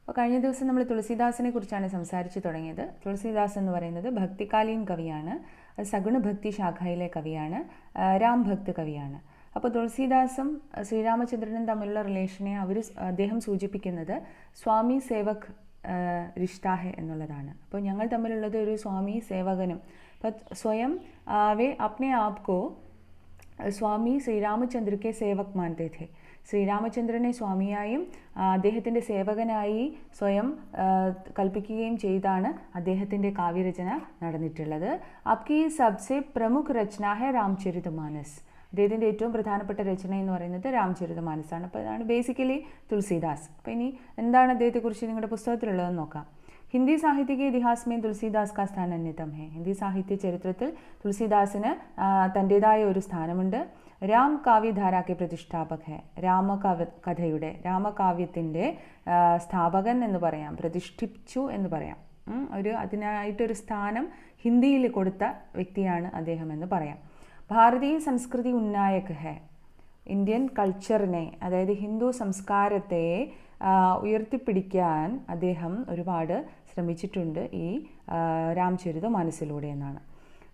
അപ്പോൾ കഴിഞ്ഞ ദിവസം നമ്മൾ തുളസീദാസിനെ കുറിച്ചാണ് സംസാരിച്ചു തുടങ്ങിയത്. തുളസീദാസ് എന്ന് പറയുന്നത് ഭക്തികാലീൻ കവിയാണ്. അത് സഗുണ ഭക്തി ശാഖയിലെ കവിയാണ്, രാം ഭക്ത് കവിയാണ്. അപ്പോൾ തുളസീദാസും ശ്രീരാമചന്ദ്രനും തമ്മിലുള്ള റിലേഷനെ അദ്ദേഹം സൂചിപ്പിക്കുന്നത് സ്വാമി സേവക് റിഷ്താഹെ എന്നുള്ളതാണ്. അപ്പോൾ ഞങ്ങൾ തമ്മിലുള്ളത് ഒരു സ്വാമി സേവകനും. അപ്പോൾ സ്വയം വേ അപ്നെ ആപ്കോ സ്വാമി ശ്രീരാമചന്ദ്രക്കെ സേവക് മാനത്തെ थे. ശ്രീരാമചന്ദ്രനെ സ്വാമിയായും അദ്ദേഹത്തിൻ്റെ സേവകനായി സ്വയം കൽപ്പിക്കുകയും ചെയ്താണ് അദ്ദേഹത്തിൻ്റെ കാവ്യരചന നടന്നിട്ടുള്ളത്. ആപ്കി സബ്സെ പ്രമുഖ രചന ഹെ രാംചരിതമാനസ്. അദ്ദേഹത്തിൻ്റെ ഏറ്റവും പ്രധാനപ്പെട്ട രചന എന്ന് പറയുന്നത് രാംചരിതമാനസാണ്. അപ്പോൾ ഇതാണ് ബേസിക്കലി തുളസീദാസ്. അപ്പോൾ ഇനി എന്താണ് അദ്ദേഹത്തെക്കുറിച്ച് നിങ്ങളുടെ പുസ്തകത്തിലുള്ളതെന്ന് നോക്കാം. ഹിന്ദി സാഹിത്യ के इतिहास में तुलसीदास का स्थान अन्यतम है. ഹിന്ദി സാഹിത്യ ചരിത്രത്തിൽ തുളസീദാസിന് തൻ്റേതായ ഒരു സ്ഥാനമുണ്ട്. രാം കാവ്യധാരാക്കെ പ്രതിഷ്ഠാപക് ഹെ. രാമകഥയുടെ രാമകാവ്യത്തിൻ്റെ സ്ഥാപകൻ എന്ന് പറയാം, പ്രതിഷ്ഠിച്ചു എന്ന് പറയാം. അതിനായിട്ടൊരു സ്ഥാനം ഹിന്ദിയിൽ കൊടുത്ത വ്യക്തിയാണ് അദ്ദേഹം എന്ന് പറയാം. ഭാരതീയ സംസ്കൃതി ഉന്നായക് ഹെ. ഇന്ത്യൻ കൾച്ചറിനെ, അതായത് ഹിന്ദു സംസ്കാരത്തെ ഉയർത്തിപ്പിടിക്കാൻ അദ്ദേഹം ഒരുപാട് ശ്രമിച്ചിട്ടുണ്ട് ഈ രാംചരിതമാനസിലൂടെ എന്നാണ്.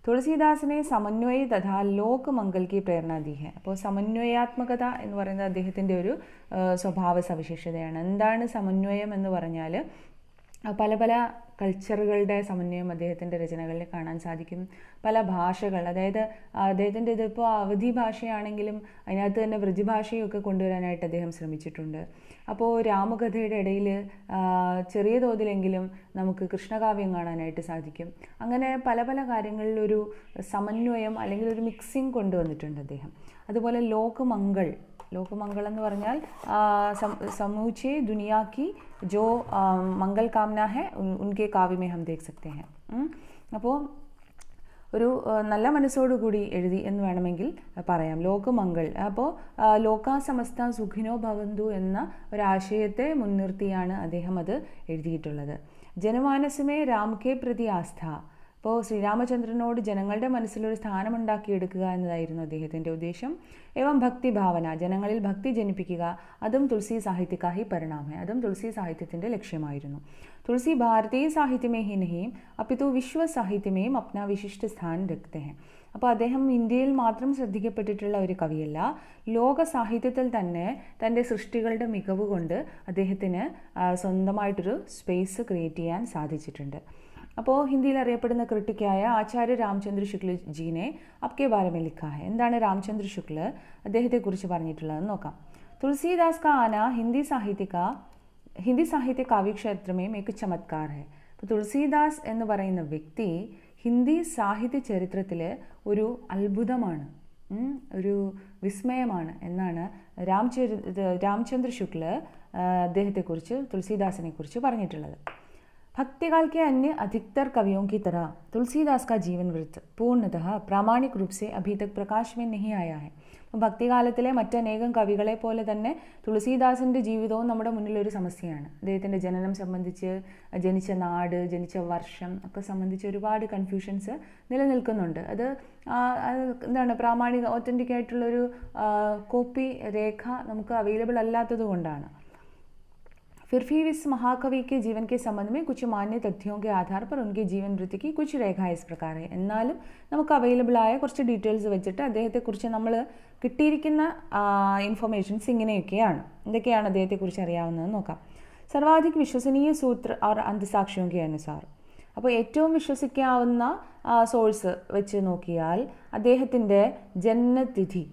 തുളസീദാസിനെ സമന്വയ തഥാ ലോക മംഗൾ की പ്രേരണ दी है. അപ്പോൾ സമന്വയാത്മകത എന്ന് പറയുന്നത് അദ്ദേഹത്തിൻ്റെ ഒരു സ്വഭാവ സവിശേഷതയാണ്. എന്താണ് സമന്വയം എന്ന് പറഞ്ഞാൽ പല പല കൾച്ചറുകളുടെ സമന്വയം അദ്ദേഹത്തിൻ്റെ രചനകളിൽ കാണാൻ സാധിക്കും. പല ഭാഷകൾ, അതായത് അദ്ദേഹത്തിൻ്റെ ഇതിപ്പോൾ അവധി ഭാഷയാണെങ്കിലും അതിനകത്ത് തന്നെ വ്രജഭാഷയൊക്കെ കൊണ്ടുവരാനായിട്ട് അദ്ദേഹം ശ്രമിച്ചിട്ടുണ്ട്. അപ്പോൾ രാമകഥയുടെ ഇടയിൽ ചെറിയ തോതിലെങ്കിലും നമുക്ക് കൃഷ്ണകാവ്യം കാണാനായിട്ട് സാധിക്കും. അങ്ങനെ പല പല കാര്യങ്ങളിലൊരു സമന്വയം അല്ലെങ്കിൽ ഒരു മിക്സിങ് കൊണ്ടുവന്നിട്ടുണ്ട് അദ്ദേഹം. അതുപോലെ ലോകമംഗൾ എന്ന് പറഞ്ഞാൽ समूचे दुनिया की जो मंगल कामना है उनके काव्य में हम देख सकते हैं. അപ്പോൾ ഒരു നല്ല മനസ്സോടുകൂടി എഴുതി എന്ന് വേണമെങ്കിൽ പറയാം ലോകമംഗൾ. അപ്പോൾ ലോകാ സമസ്ത സുഖിനോ ഭവന്തു എന്ന ഒരാശയത്തെ മുൻനിർത്തിയാണ് അദ്ദേഹം അത് എഴുതിയിട്ടുള്ളത്. ജനമാനസമേ രാം കെ പ്രതി ആസ്ഥ. അപ്പോൾ ശ്രീരാമചന്ദ്രനോട് ജനങ്ങളുടെ മനസ്സിലൊരു സ്ഥാനമുണ്ടാക്കിയെടുക്കുക എന്നതായിരുന്നു അദ്ദേഹത്തിൻ്റെ ഉദ്ദേശം. ഏവം ഭക്തിഭാവന, ജനങ്ങളിൽ ഭക്തി ജനിപ്പിക്കുക, അതും തുളസി സാഹിത്യക്കാഹി പരിണാമ, അതും തുളസി സാഹിത്യത്തിൻ്റെ ലക്ഷ്യമായിരുന്നു. തുളസി ഭാരതീയ സാഹിത്യമേ ഹി നഹീം അപ്പിതു വിശ്വ സാഹിത്യമേയും അപ്ന വിശിഷ്ട സ്ഥാനം രഖ്തേ ഹെ. അപ്പോൾ അദ്ദേഹം ഇന്ത്യയിൽ മാത്രം ശ്രദ്ധിക്കപ്പെട്ടിട്ടുള്ള ഒരു കവിയല്ല, ലോക സാഹിത്യത്തിൽ തന്നെ തൻ്റെ സൃഷ്ടികളുടെ മികവ് കൊണ്ട് അദ്ദേഹത്തിന് സ്വന്തമായിട്ടൊരു സ്പേസ് ക്രിയേറ്റ് ചെയ്യാൻ സാധിച്ചിട്ടുണ്ട്. അപ്പോൾ ഹിന്ദിയിൽ അറിയപ്പെടുന്ന ക്രിട്ടിക്കായ ആചാര്യ രാമചന്ദ്ര ശുക്ല ജീനെ അപ്കെ ബാരമേ ലിഖാ ഹെ. എന്താണ് രാമചന്ദ്ര ശുക്ല അദ്ദേഹത്തെക്കുറിച്ച് പറഞ്ഞിട്ടുള്ളതെന്ന് നോക്കാം. തുളസീദാസ് കാ ആന ഹിന്ദി സാഹിത്യ കാവ്യക്ഷേത്രമേയും ഏക് ചമത്കാർ ഹെ. അപ്പോൾ തുളസീദാസ് എന്ന് പറയുന്ന വ്യക്തി ഹിന്ദി സാഹിത്യ ചരിത്രത്തിൽ ഒരു അത്ഭുതമാണ്, ഒരു വിസ്മയമാണ് എന്നാണ് രാമചന്ദ്ര ശുക്ല അദ്ദേഹത്തെക്കുറിച്ച്, തുളസീദാസിനെക്കുറിച്ച് പറഞ്ഞിട്ടുള്ളത്. भक्तिकाल के अन्य अधिकतर कवियों की तरह तुलसीदास का जीवन वृत्त पूर्णतः प्रामाणिक रूप से अभी तक प्रकाश में नहीं आया है. ഭക്തികാലത്തിലെ മറ്റനേകം കവികളെ പോലെ തന്നെ തുളസീദാസിൻ്റെ ജീവിതവും നമ്മുടെ മുന്നിലൊരു സമസ്യയാണ്. അദ്ദേഹത്തിൻ്റെ ജനനം സംബന്ധിച്ച്, ജനിച്ച നാട്, ജനിച്ച വർഷം ഒക്കെ സംബന്ധിച്ച് ഒരുപാട് കൺഫ്യൂഷൻസ് നിലനിൽക്കുന്നുണ്ട്. അത് എന്താണ് പ്രാമാണിക ഒത്തൻറ്റിക് ആയിട്ടുള്ളൊരു കോപ്പി രേഖ നമുക്ക് അവൈലബിൾ അല്ലാത്തത് കൊണ്ടാണ്. फिर भी इस महाकवि के जीवन के संबंध में कुछ मान्य तथ्यों के आधार पर उनके जीवन वृत्ति की कुछ रेखा इस प्रकार है. എന്നാലും നമുക്ക് അവൈലബിൾ ആയ കുറച്ച് ഡീറ്റെയിൽസ് വെച്ചിട്ട് അദ്ദേഹത്തെക്കുറിച്ച് നമ്മൾ കിട്ടിയിരിക്കുന്ന ഇൻഫർമേഷൻസ് ഇങ്ങനെയൊക്കെയാണ്. എന്തൊക്കെയാണ് അദ്ദേഹത്തെക്കുറിച്ച് അറിയാവുന്നതെന്ന് നോക്കാം. സർവാധിക് വിശ്വസനീയ സൂത്ര और अंधसाक्ष्यों के अनुसार. അപ്പോൾ ഏറ്റവും വിശ്വസിക്കാവുന്ന സോഴ്സ് വെച്ച് നോക്കിയാൽ അദ്ദേഹത്തിൻ്റെ ജന്മതിഥി,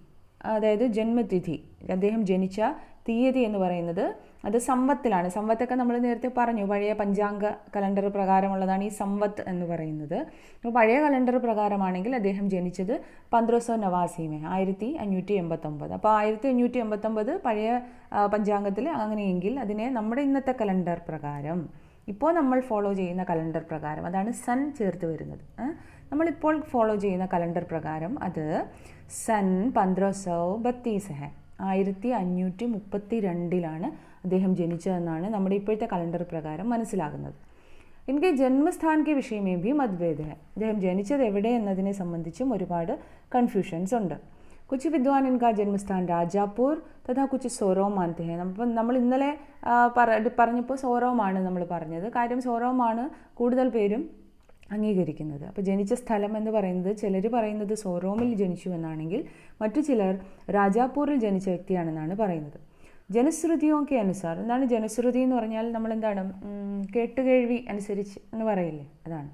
അതായത് ജന്മതിഥി, അദ്ദേഹം ജനിച്ച തീയതി എന്ന് പറയുന്നത് അത് സംവത്തിലാണ്. സംവത്തൊക്കെ നമ്മൾ നേരത്തെ പറഞ്ഞു, പഴയ പഞ്ചാംഗ കലണ്ടർ പ്രകാരമുള്ളതാണ് ഈ സംവത്ത് എന്ന് പറയുന്നത്. അപ്പോൾ പഴയ കലണ്ടർ പ്രകാരമാണെങ്കിൽ അദ്ദേഹം ജനിച്ചത് 1589 1589. അപ്പോൾ 1589 പഴയ പഞ്ചാംഗത്തിൽ അങ്ങനെയെങ്കിൽ അതിനെ നമ്മുടെ ഇന്നത്തെ കലണ്ടർ പ്രകാരം, ഇപ്പോൾ നമ്മൾ ഫോളോ ചെയ്യുന്ന കലണ്ടർ പ്രകാരം, അതാണ് സൺ ചേർത്ത് വരുന്നത്. നമ്മളിപ്പോൾ ഫോളോ ചെയ്യുന്ന കലണ്ടർ പ്രകാരം അത് സൺ 1532 ഹെ, 1532 അദ്ദേഹം ജനിച്ചതെന്നാണ് നമ്മുടെ ഇപ്പോഴത്തെ കലണ്ടർ പ്രകാരം മനസ്സിലാകുന്നത്. ഇൻകെ ജന്മസ്ഥാൻ കെ വിഷയമേ ഭി മത്ഭേദ ഹെ. അദ്ദേഹം ജനിച്ചത് എവിടെ എന്നതിനെ സംബന്ധിച്ചും ഒരുപാട് കൺഫ്യൂഷൻസ് ഉണ്ട്. कुछ विद्वान इनका जन्मस्थान राजापुर तथा कुछ സോറോം മാനത്തെ हैं. അപ്പം നമ്മൾ ഇന്നലെ പറഞ്ഞപ്പോൾ സോറോമാണ് നമ്മൾ പറഞ്ഞത്. കാര്യം സോറോമാണ് കൂടുതൽ പേരും അംഗീകരിക്കുന്നത്. അപ്പോൾ ജനിച്ച സ്ഥലം എന്ന് പറയുന്നത് ചിലർ പറയുന്നത് സോറോമിൽ ജനിച്ചു എന്നാണെങ്കിൽ മറ്റു ചിലർ രാജാപൂരിൽ ജനിച്ച വ്യക്തിയാണെന്നാണ് പറയുന്നത്. ജനശ്രുതിയൊക്കെ അനുസാർ, എന്താണ് ജനശ്രുതി എന്ന് പറഞ്ഞാൽ നമ്മളെന്താണ് കേട്ടുകേഴ്വി അനുസരിച്ച് എന്ന് പറയില്ലേ, അതാണ്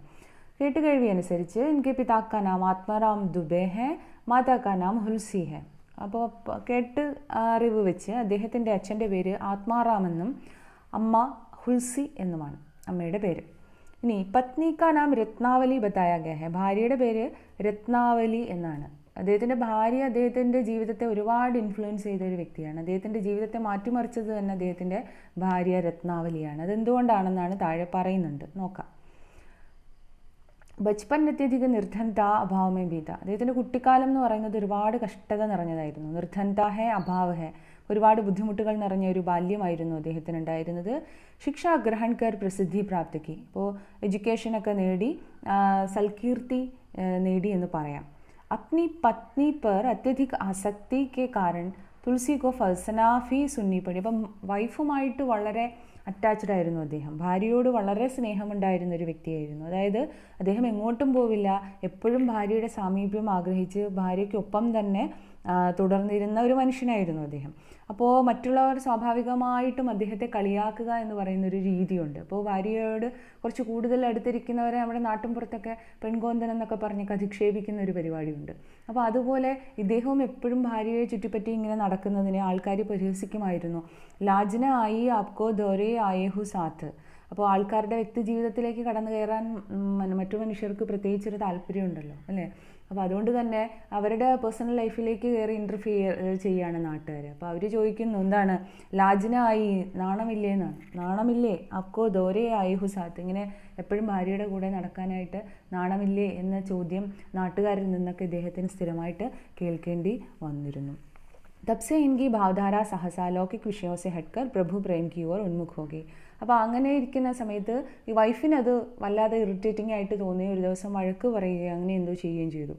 കേട്ടുകേഴ്വി അനുസരിച്ച്. ഇൻകെ പിതാക്കാ നാം ആത്മാറാം ദുബെ ഹെ, മാതാക്കാ നാം ഹുൽസി ഹെ. അപ്പോൾ കേട്ട് അറിവ് വെച്ച് അദ്ദേഹത്തിൻ്റെ അച്ഛൻ്റെ പേര് ആത്മാറാം എന്നും അമ്മ ഹുൽസി എന്നുമാണ് അമ്മയുടെ പേര്. ഇനി പത്നിക്കാ നാം രത്നാവലി ബതായ ഗയ ഹെ, ഭാര്യയുടെ പേര് രത്നാവലി എന്നാണ്. അദ്ദേഹത്തിൻ്റെ ഭാര്യ അദ്ദേഹത്തിൻ്റെ ജീവിതത്തെ ഒരുപാട് ഇൻഫ്ലുവൻസ് ചെയ്ത ഒരു വ്യക്തിയാണ്. അദ്ദേഹത്തിൻ്റെ ജീവിതത്തെ മാറ്റിമറിച്ചത് തന്നെ അദ്ദേഹത്തിൻ്റെ ഭാര്യ രത്നാവലിയാണ്. അതെന്തുകൊണ്ടാണെന്നാണ് താഴെ പറയുന്നുണ്ട്, നോക്കാം. ബച്പൻ അത്യധിക നിർധനത അഭാവമേ ബീത, അദ്ദേഹത്തിൻ്റെ കുട്ടിക്കാലം എന്ന് പറയുന്നത് ഒരുപാട് കഷ്ടത നിറഞ്ഞതായിരുന്നു. നിർധനത ഹെ അഭാവ ഹെ, ഒരുപാട് ബുദ്ധിമുട്ടുകൾ നിറഞ്ഞ ഒരു ബാല്യമായിരുന്നു അദ്ദേഹത്തിന് ഉണ്ടായിരുന്നത്. ശിക്ഷ ഗ്രഹൺ കർ പ്രസിദ്ധി പ്രാപ്തിക്ക്, ഇപ്പോൾ എഡ്യൂക്കേഷനൊക്കെ നേടി സൽകീർത്തി നേടി എന്ന് പറയാം. अपनी पत्नी पर अत्यधिक आसक्ति के कारण തുളസി കോ ഫൽസനാഫി സുന്നി പടി, അപ്പം വൈഫുമായിട്ട് വളരെ അറ്റാച്ച്ഡ് ആയിരുന്നു അദ്ദേഹം. ഭാര്യയോട് വളരെ സ്നേഹമുണ്ടായിരുന്ന ഒരു വ്യക്തിയായിരുന്നു. അതായത് അദ്ദേഹം എങ്ങോട്ടും പോവില്ല, എപ്പോഴും ഭാര്യയുടെ സാമീപ്യം ആഗ്രഹിച്ച് ഭാര്യയ്ക്കൊപ്പം തന്നെ തുടർന്നിരുന്ന ഒരു മനുഷ്യനായിരുന്നു അദ്ദേഹം. അപ്പോൾ മറ്റുള്ളവർ സ്വാഭാവികമായിട്ടും അദ്ദേഹത്തെ കളിയാക്കുക എന്ന് പറയുന്നൊരു രീതിയുണ്ട്. അപ്പോൾ ഭാര്യയോട് കുറച്ച് കൂടുതൽ അടുത്തിരിക്കുന്നവരെ നമ്മുടെ നാട്ടിൻപുറത്തൊക്കെ പെൺകോന്തൻ എന്നൊക്കെ പറഞ്ഞ് അധിക്ഷേപിക്കുന്ന ഒരു പരിപാടിയുണ്ട്. അപ്പോൾ അതുപോലെ ഇദ്ദേഹവും എപ്പോഴും ഭാര്യയെ ചുറ്റിപ്പറ്റി ഇങ്ങനെ നടക്കുന്നതിനെ ആൾക്കാർ പരിഹസിക്കുമായിരുന്നു. ലാജ്ന ആയി ആപ്കോ ദോരേ ആയേഹു സാത്ത്, അപ്പോൾ ആൾക്കാരുടെ വ്യക്തി ജീവിതത്തിലേക്ക് കടന്നു കയറാൻ മറ്റു മനുഷ്യർക്ക് പ്രത്യേകിച്ചൊരു താല്പര്യമുണ്ടല്ലോ അല്ലേ. അപ്പോൾ അതുകൊണ്ട് തന്നെ അവരുടെ പേഴ്സണൽ ലൈഫിലേക്ക് കയറി ഇൻ്റർഫിയർ ചെയ്യുകയാണ് നാട്ടുകാർ. അപ്പോൾ അവർ ചോദിക്കുന്നു, എന്താണ് ലാജ്ന ആയി, നാണമില്ലേ എന്നാണ്. നാണമില്ലേ അക്കോ ദോരേ ആയിഹു സാത്ത്, ഇങ്ങനെ എപ്പോഴും ഭാര്യയുടെ കൂടെ നടക്കാനായിട്ട് നാണമില്ലേ എന്ന ചോദ്യം നാട്ടുകാരിൽ നിന്നൊക്കെ ഇദ്ദേഹത്തിന് സ്ഥിരമായിട്ട് കേൾക്കേണ്ടി വന്നിരുന്നു. तब से इनकी भावधारा सहसा लौकिक विषयों से हटकर प्रभु प्रेम की ओर उन्मुख हो गई. അപ്പോൾ അങ്ങനെ ഇരിക്കുന്ന സമയത്ത് ഈ വൈഫിനത് വല്ലാതെ ഇറിറ്റേറ്റിംഗ് ആയിട്ട് തോന്നി. ഒരു ദിവസം വഴക്ക് പറയുകയും അങ്ങനെ എന്തോ ചെയ്യുകയും ചെയ്തു.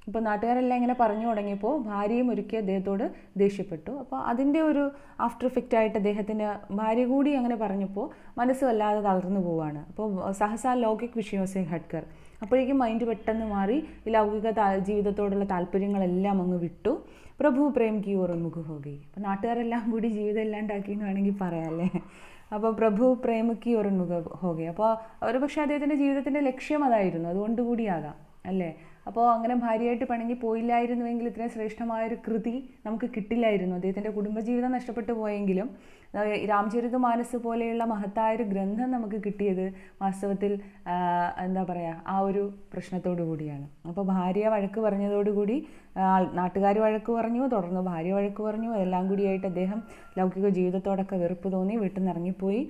ഇപ്പോൾ നാട്ടുകാരെല്ലാം ഇങ്ങനെ പറഞ്ഞു തുടങ്ങിയപ്പോൾ ഭാര്യയും ഒരിക്കൽ അദ്ദേഹത്തോട് ദേഷ്യപ്പെട്ടു. അപ്പോൾ അതിൻ്റെ ഒരു ആഫ്റ്റർ ഇഫക്റ്റ് ആയിട്ട് അദ്ദേഹത്തിന് ഭാര്യ കൂടി അങ്ങനെ പറഞ്ഞപ്പോൾ മനസ്സ് വല്ലാതെ തളർന്നു പോവുകയാണ്. അപ്പോൾ സഹസാ ലൗകിക് വിഷയോസെ ഹട്കർ, അപ്പോഴേക്കും മൈൻഡ് പെട്ടെന്ന് മാറി ഈ ലൗകിക ജീവിതത്തോടുള്ള താല്പര്യങ്ങളെല്ലാം അങ്ങ് വിട്ടു. പ്രഭു പ്രേം കി ഓർ ഉന്മുഖ് ഹോ ഗയി. അപ്പോൾ നാട്ടുകാരെല്ലാം കൂടി ജീവിതം ഇല്ലാണ്ടാക്കി എന്ന് വേണമെങ്കിൽ പറയാമല്ലേ. അപ്പോൾ പ്രഭു പ്രേം കി ഓർ ഉന്മുഖ് ഹോ ഗയി. അപ്പോൾ ഒരു പക്ഷേ അദ്ദേഹത്തിൻ്റെ ജീവിതത്തിൻ്റെ ലക്ഷ്യം അതായിരുന്നു, അതുകൊണ്ടുകൂടിയാകാം അല്ലേ. അപ്പോൾ അങ്ങനെ ഭാര്യയായിട്ട് പിണങ്ങി പോയില്ലായിരുന്നുവെങ്കിൽ ഇത്രയും ശ്രേഷ്ഠമായൊരു കൃതി നമുക്ക് കിട്ടില്ലായിരുന്നു. അദ്ദേഹത്തിൻ്റെ കുടുംബജീവിതം നഷ്ടപ്പെട്ടു പോയെങ്കിലും രാംചരിതമാനസ് പോലെയുള്ള മഹത്തായൊരു ഗ്രന്ഥം നമുക്ക് കിട്ടിയത് വാസ്തവത്തിൽ എന്താ പറയുക, ആ ഒരു പ്രശ്നത്തോടു കൂടിയാണ്. അപ്പോൾ ഭാര്യ വഴക്ക് പറഞ്ഞതോടുകൂടി നാട്ടുകാർ വഴക്ക് പറഞ്ഞു, തുടർന്ന് ഭാര്യ വഴക്ക് പറഞ്ഞു, എല്ലാം കൂടിയായിട്ട് അദ്ദേഹം ലൗകിക ജീവിതത്തോടൊക്കെ വെറുപ്പ് തോന്നി, വീട്ടിൽ നിന്ന് ഇറങ്ങിപ്പോയി.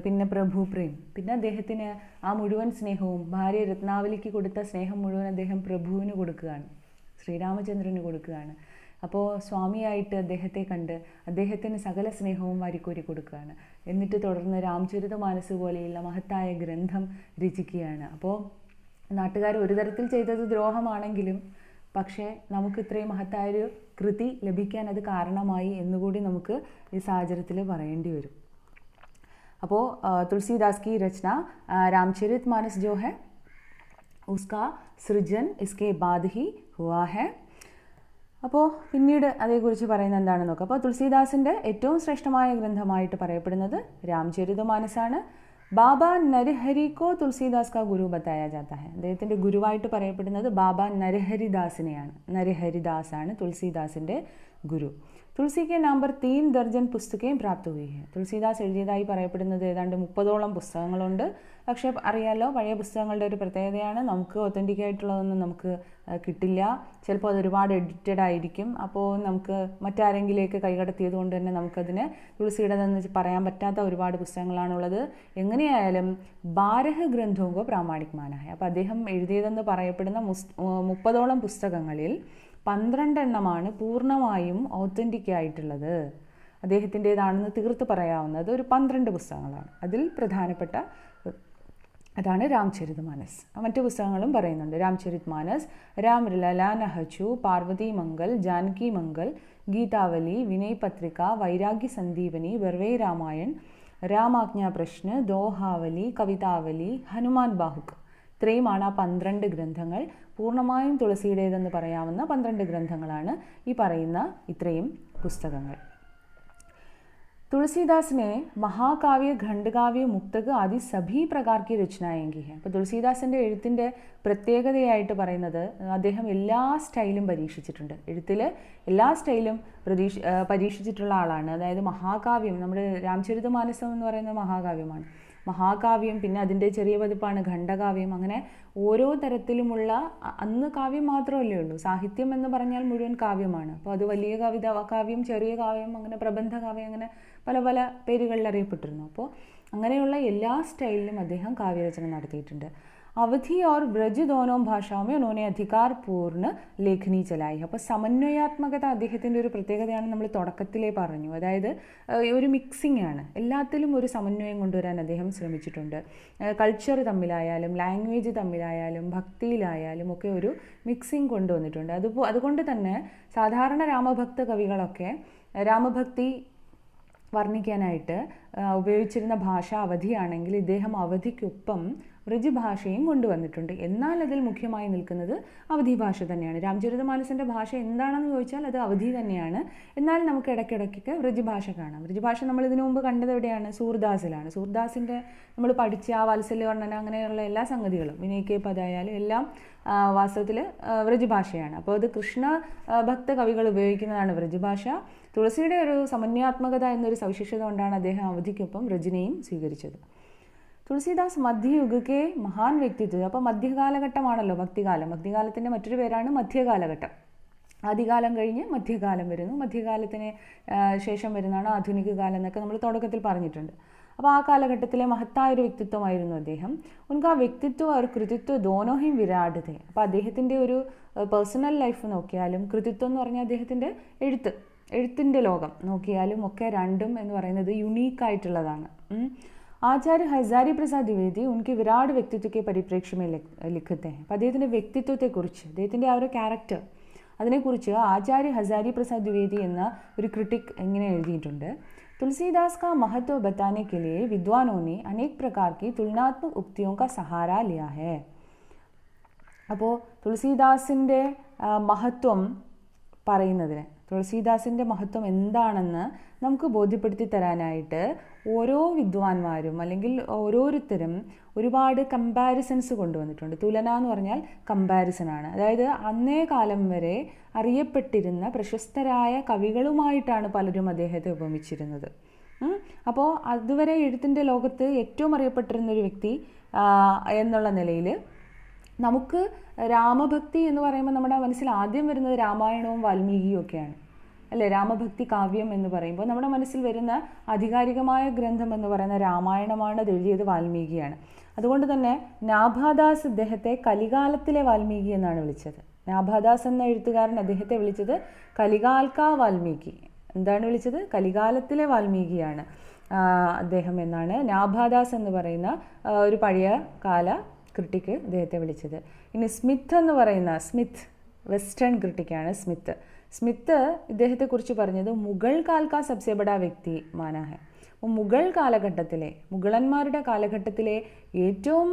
പിന്നെ പ്രഭു പ്രേം, പിന്നെ അദ്ദേഹത്തിന് ആ മുഴുവൻ സ്നേഹവും ഭാര്യ രത്നാവലിക്ക് കൊടുത്ത സ്നേഹം മുഴുവൻ അദ്ദേഹം പ്രഭുവിന് കൊടുക്കുകയാണ്, ശ്രീരാമചന്ദ്രന് കൊടുക്കുകയാണ്. അപ്പോൾ സ്വാമിയായിട്ട് അദ്ദേഹത്തെ കണ്ട് അദ്ദേഹത്തിന് സകല സ്നേഹവും വാരിക്കോരി കൊടുക്കുകയാണ്. എന്നിട്ട് തുടർന്ന് രാംചരിതമാനസ് പോലെയുള്ള മഹത്തായ ഗ്രന്ഥം രചിക്കുകയാണ്. അപ്പോൾ നാട്ടുകാർ ഒരു തരത്തിൽ ചെയ്തത് ദ്രോഹമാണെങ്കിലും പക്ഷേ നമുക്ക് ഇത്രയും മഹത്തായൊരു കൃതി ലഭിക്കാൻ അത് കാരണമായി എന്നുകൂടി നമുക്ക് ഈ സാഹചര്യത്തിൽ പറയേണ്ടി വരും. അപ്പോൾ तुलसीदास की रचना रामचरितमानस जो है उसका सृजन इसके बाद ही हुआ है. അപ്പോൾ പിന്നീട് അതേക്കുറിച്ച് പറയുന്നത് എന്താണെന്ന് നോക്കാം. അപ്പോൾ തുളസീദാസിൻ്റെ ഏറ്റവും ശ്രേഷ്ഠമായ ഗ്രന്ഥമായിട്ട് പറയപ്പെടുന്നത് രാംചരിതമാനസാണ്. ബാബ നരഹരിക്കോ തുളസീദാസ് കാ ഗുരു ബത്തായ ജാത്ത ഹെ. അദ്ദേഹത്തിൻ്റെ ഗുരുവായിട്ട് പറയപ്പെടുന്നത് ബാബ നരഹരിദാസിനെയാണ്. നരഹരിദാസാണ് തുളസീദാസിൻ്റെ ഗുരു. തുളസി കെ നാം പർ 3 ദർജൻ പുസ്തകേം പ്രാപ്ത ഹുയി ഹെ. തുളസീദാസ് എഴുതിയതായി പറയപ്പെടുന്നത് ഏതാണ്ട് 30ഓളം പുസ്തകങ്ങളുണ്ട്. പക്ഷേ അറിയാലോ, പഴയ പുസ്തകങ്ങളുടെ ഒരു പ്രത്യേകതയാണ്, നമുക്ക് ഒത്തൻറ്റിക് ആയിട്ടുള്ളതൊന്നും നമുക്ക് കിട്ടില്ല. ചിലപ്പോൾ അത് ഒരുപാട് എഡിറ്റഡ് ആയിരിക്കും. അപ്പോൾ നമുക്ക് മറ്റാരെങ്കിലേക്ക് കൈകടത്തിയത് കൊണ്ട് തന്നെ നമുക്കതിന് തുളസിയുടേതെന്ന് പറയാൻ പറ്റാത്ത ഒരുപാട് പുസ്തകങ്ങളാണുള്ളത്. എങ്ങനെയായാലും 12 ഗ്രന്ഥവും പ്രാമാണികമാനായ, അപ്പോൾ അദ്ദേഹം എഴുതിയതെന്ന് പറയപ്പെടുന്ന 30ഓളം പുസ്തകങ്ങളിൽ 12 എണ്ണമാണ് പൂർണ്ണമായും ഓത്തൻറ്റിക് ആയിട്ടുള്ളത്. അദ്ദേഹത്തിൻ്റേതാണെന്ന് തീർത്ത് പറയാവുന്നത് ഒരു 12 പുസ്തകങ്ങളാണ്. അതിൽ പ്രധാനപ്പെട്ട അതാണ് രാംചരിതമാനസ്. മറ്റു പുസ്തകങ്ങളും പറയുന്നുണ്ട്. രാംചരിത് മാനസ്, രാം ലല നഹച്ചു, പാർവതി മംഗൽ, ജാനകി മംഗൽ, ഗീതാവലി, വിനയ് പത്രിക, വൈരാഗ്യ സന്ദീപനി, ബർവേ രാമായൺ, രാമാജ്ഞാ പ്രശ്ന, ദോഹാവലി, കവിതാവലി, ഹനുമാൻ ബാഹുക്. ഇത്രയുമാണ് ആ 12 ഗ്രന്ഥങ്ങൾ. പൂർണ്ണമായും തുളസിയുടേതെന്ന് പറയാവുന്ന 12 ഗ്രന്ഥങ്ങളാണ് ഈ പറയുന്ന ഇത്രയും പുസ്തകങ്ങൾ. तुलसीदास ने महाकाव्य, ഖണ്ഡകാവ്യ, മുക്തക ആദി സഭി പ്രകാർ की रचनाएं की हैं. അപ്പോൾ തുളസീദാസിൻ്റെ എഴുത്തിൻ്റെ പ്രത്യേകതയായിട്ട് പറയുന്നത് അദ്ദേഹം എല്ലാ സ്റ്റൈലും പരീക്ഷിച്ചിട്ടുണ്ട്. എഴുത്തിൽ എല്ലാ സ്റ്റൈലും പരീക്ഷിച്ചിട്ടുള്ള ആളാണ്. അതായത് മഹാകാവ്യം, നമ്മുടെ രാംചരിതമാനസം എന്ന് പറയുന്നത് മഹാകാവ്യമാണ്. മഹാകാവ്യം, പിന്നെ അതിൻ്റെ ചെറിയ പതിപ്പാണ് ഖണ്ഡകാവ്യം. അങ്ങനെ ഓരോ തരത്തിലുമുള്ള, അന്ന് കാവ്യം മാത്രമല്ലേ ഉള്ളൂ, സാഹിത്യം എന്ന് പറഞ്ഞാൽ മുഴുവൻ കാവ്യമാണ്. അപ്പോൾ അത് വലിയ കാവ്യം, ചെറിയ കാവ്യം, അങ്ങനെ പ്രബന്ധ കാവ്യം, അങ്ങനെ പല പല പേരുകളിൽ അറിയപ്പെട്ടിരുന്നു. അപ്പോൾ അങ്ങനെയുള്ള എല്ലാ സ്റ്റൈലിലും അദ്ദേഹം കാവ്യരചന നടത്തിയിട്ടുണ്ട്. അവധി और ब्रज दोनों भाषाओं में उन्होंने अधिकारपूर्ण ലേഖനി ചലായി. അപ്പോൾ സമന്വയാത്മകത അദ്ദേഹത്തിൻ്റെ ഒരു പ്രത്യേകതയാണ്, നമ്മൾ തുടക്കത്തിലേ പറഞ്ഞു. അതായത് ഒരു മിക്സിംഗ് ആണ്, എല്ലാത്തിലും ഒരു സമന്വയം കൊണ്ടുവരാൻ അദ്ദേഹം ശ്രമിച്ചിട്ടുണ്ട്. കൾച്ചർ തമ്മിലായാലും ലാംഗ്വേജ് തമ്മിലായാലും ഭക്തിയിലായാലും ഒക്കെ ഒരു മിക്സിംഗ് കൊണ്ടുവന്നിട്ടുണ്ട്. അതുകൊണ്ട് തന്നെ സാധാരണ രാമഭക്ത കവികളൊക്കെ രാമഭക്തി വർണ്ണിക്കാനായിട്ട് ഉപയോഗിച്ചിരുന്ന ഭാഷ അവധിയാണെങ്കിൽ ഇദ്ദേഹം അവധിക്കൊപ്പം വ്രജഭാഷയും കൊണ്ടുവന്നിട്ടുണ്ട്. എന്നാൽ അതിൽ മുഖ്യമായി നിൽക്കുന്നത് അവധി ഭാഷ തന്നെയാണ്. രാംചരിതമാനസിൻ്റെ ഭാഷ എന്താണെന്ന് ചോദിച്ചാൽ അത് അവധി തന്നെയാണ്. എന്നാൽ നമുക്ക് ഇടയ്ക്കിടയ്ക്കൊക്കെ വ്രജഭാഷ കാണാം. വ്രജഭാഷ നമ്മൾ ഇതിനു മുമ്പ് കണ്ടത് എവിടെയാണ്? സൂർദാസിലാണ്. സൂർദാസിൻ്റെ നമ്മൾ പഠിച്ച ആ വാത്സല്യവർണ്ണന അങ്ങനെയുള്ള എല്ലാ സംഗതികളും, വിനയ്ക്ക് പദായാലും എല്ലാം വാസ്തവത്തിൽ വ്രജഭാഷയാണ്. അപ്പോൾ അത് കൃഷ്ണ ഭക്ത കവികൾ ഉപയോഗിക്കുന്നതാണ് വ്രജഭാഷ. തുളസിയുടെ ഒരു സമന്വയാത്മകത എന്നൊരു സവിശേഷത കൊണ്ടാണ് അദ്ദേഹം അവധിക്കൊപ്പം വ്രജനെയും സ്വീകരിച്ചത്. തുളസീദാസ് മധ്യയുഗക്കെ മഹാൻ വ്യക്തിത്വം. അപ്പോൾ മധ്യകാലഘട്ടമാണല്ലോ ഭക്തികാലം. ഭക്തികാലത്തിൻ്റെ മറ്റൊരു പേരാണ് മധ്യകാലഘട്ടം. ആദികാലം കഴിഞ്ഞ് മധ്യകാലം വരുന്നു. മധ്യകാലത്തിന് ശേഷം വരുന്നതാണ് ആധുനിക കാലം എന്നൊക്കെ നമ്മൾ തുടക്കത്തിൽ പറഞ്ഞിട്ടുണ്ട്. അപ്പോൾ ആ കാലഘട്ടത്തിലെ മഹത്തായൊരു വ്യക്തിത്വമായിരുന്നു അദ്ദേഹം. ഉനകാ വ്യക്തിത്വ ഒരു കൃതിത്വ ദോനോഹിം വിരാട് थे. അപ്പോൾ അദ്ദേഹത്തിൻ്റെ ഒരു പേഴ്സണൽ ലൈഫ് നോക്കിയാലും കൃതിത്വം എന്ന് പറഞ്ഞാൽ അദ്ദേഹത്തിൻ്റെ എഴുത്തിൻ്റെ ലോകം നോക്കിയാലും ഒക്കെ രണ്ടും എന്ന് പറയുന്നത് യുണീക്കായിട്ടുള്ളതാണ്. ആചാര്യ ഹസാരി പ്രസാദ് ദ്വിവേദി ഉनके വിരാട് വ്യക്തിത്വ പരിപ്രേക്ഷ്യ में लिखते हैं. അപ്പോൾ അദ്ദേഹത്തിൻ്റെ വ്യക്തിത്വത്തെക്കുറിച്ച്, അദ്ദേഹത്തിൻ്റെ ആ ഒരു ക്യാരക്ടർ, അതിനെക്കുറിച്ച് ആചാര്യ ഹസാരി പ്രസാദ് ദ്വിവേദി എന്ന ഒരു ക്രിട്ടിക് ഇങ്ങനെ എഴുതിയിട്ടുണ്ട്. तुलसीदास का महत्व बताने के लिए विद्वानों ने अनेक प्रकार की तुलनात्मक उक्तियों का सहारा लिया है. അപ്പോൾ തുളസീദാസിൻ്റെ മഹത്വം പറയുന്നതിന്, തുളസീദാസിൻ്റെ മഹത്വം എന്താണെന്ന് നമുക്ക് ബോധ്യപ്പെടുത്തി തരാനായിട്ട് ഓരോ വിദ്വാൻമാരും അല്ലെങ്കിൽ ഓരോരുത്തരും ഒരുപാട് കമ്പാരിസൺസ് കൊണ്ടുവന്നിട്ടുണ്ട്. തുലന എന്ന് പറഞ്ഞാൽ കമ്പാരിസനാണ്. അതായത് അന്നേ കാലം വരെ അറിയപ്പെട്ടിരുന്ന പ്രശസ്തരായ കവികളുമായിട്ടാണ് പലരും അദ്ദേഹത്തെ ഉപമിച്ചിരുന്നത്. അപ്പോൾ അതുവരെ എഴുത്തിൻ്റെ ലോകത്ത് ഏറ്റവും അറിയപ്പെട്ടിരുന്നൊരു വ്യക്തി എന്നുള്ള നിലയിൽ നമുക്ക് രാമഭക്തി എന്ന് പറയുമ്പോൾ നമ്മുടെ മനസ്സിൽ ആദ്യം വരുന്നത് രാമായണവും വാൽമീകിയും ഒക്കെയാണ്, അല്ലേ? രാമഭക്തി കാവ്യം എന്ന് പറയുമ്പോൾ നമ്മുടെ മനസ്സിൽ വരുന്ന ആധികാരികമായ ഗ്രന്ഥം എന്ന് പറയുന്ന രാമായണമാണ്. അത് എഴുതിയത് വാൽമീകിയാണ്. അതുകൊണ്ട് തന്നെ നാഭാദാസ് ഇദ്ദേഹത്തെ കലികാലത്തിലെ വാൽമീകി എന്നാണ് വിളിച്ചത്. നാഭാദാസ് എന്ന എഴുത്തുകാരൻ അദ്ദേഹത്തെ വിളിച്ചത് കലികാൽക്ക വാൽമീകി. എന്താണ് വിളിച്ചത്? കലികാലത്തിലെ വാൽമീകിയാണ് അദ്ദേഹം എന്നാണ് നാഭാദാസ് എന്ന് പറയുന്ന ഒരു പഴയ കാല ക്രിട്ടിക്ക് അദ്ദേഹത്തെ വിളിച്ചത്. ഇനി സ്മിത്ത് എന്ന് പറയുന്ന വെസ്റ്റേൺ ക്രിട്ടിക്കാണ് സ്മിത്ത് ഇദ്ദേഹത്തെക്കുറിച്ച് പറഞ്ഞത് മുഗൾ കാൽക്ക സബ്സെ ബഡാ വ്യക്തി മാനാ ഹെ. അപ്പോൾ മുഗൾ കാലഘട്ടത്തിലെ, മുഗളന്മാരുടെ കാലഘട്ടത്തിലെ ഏറ്റവും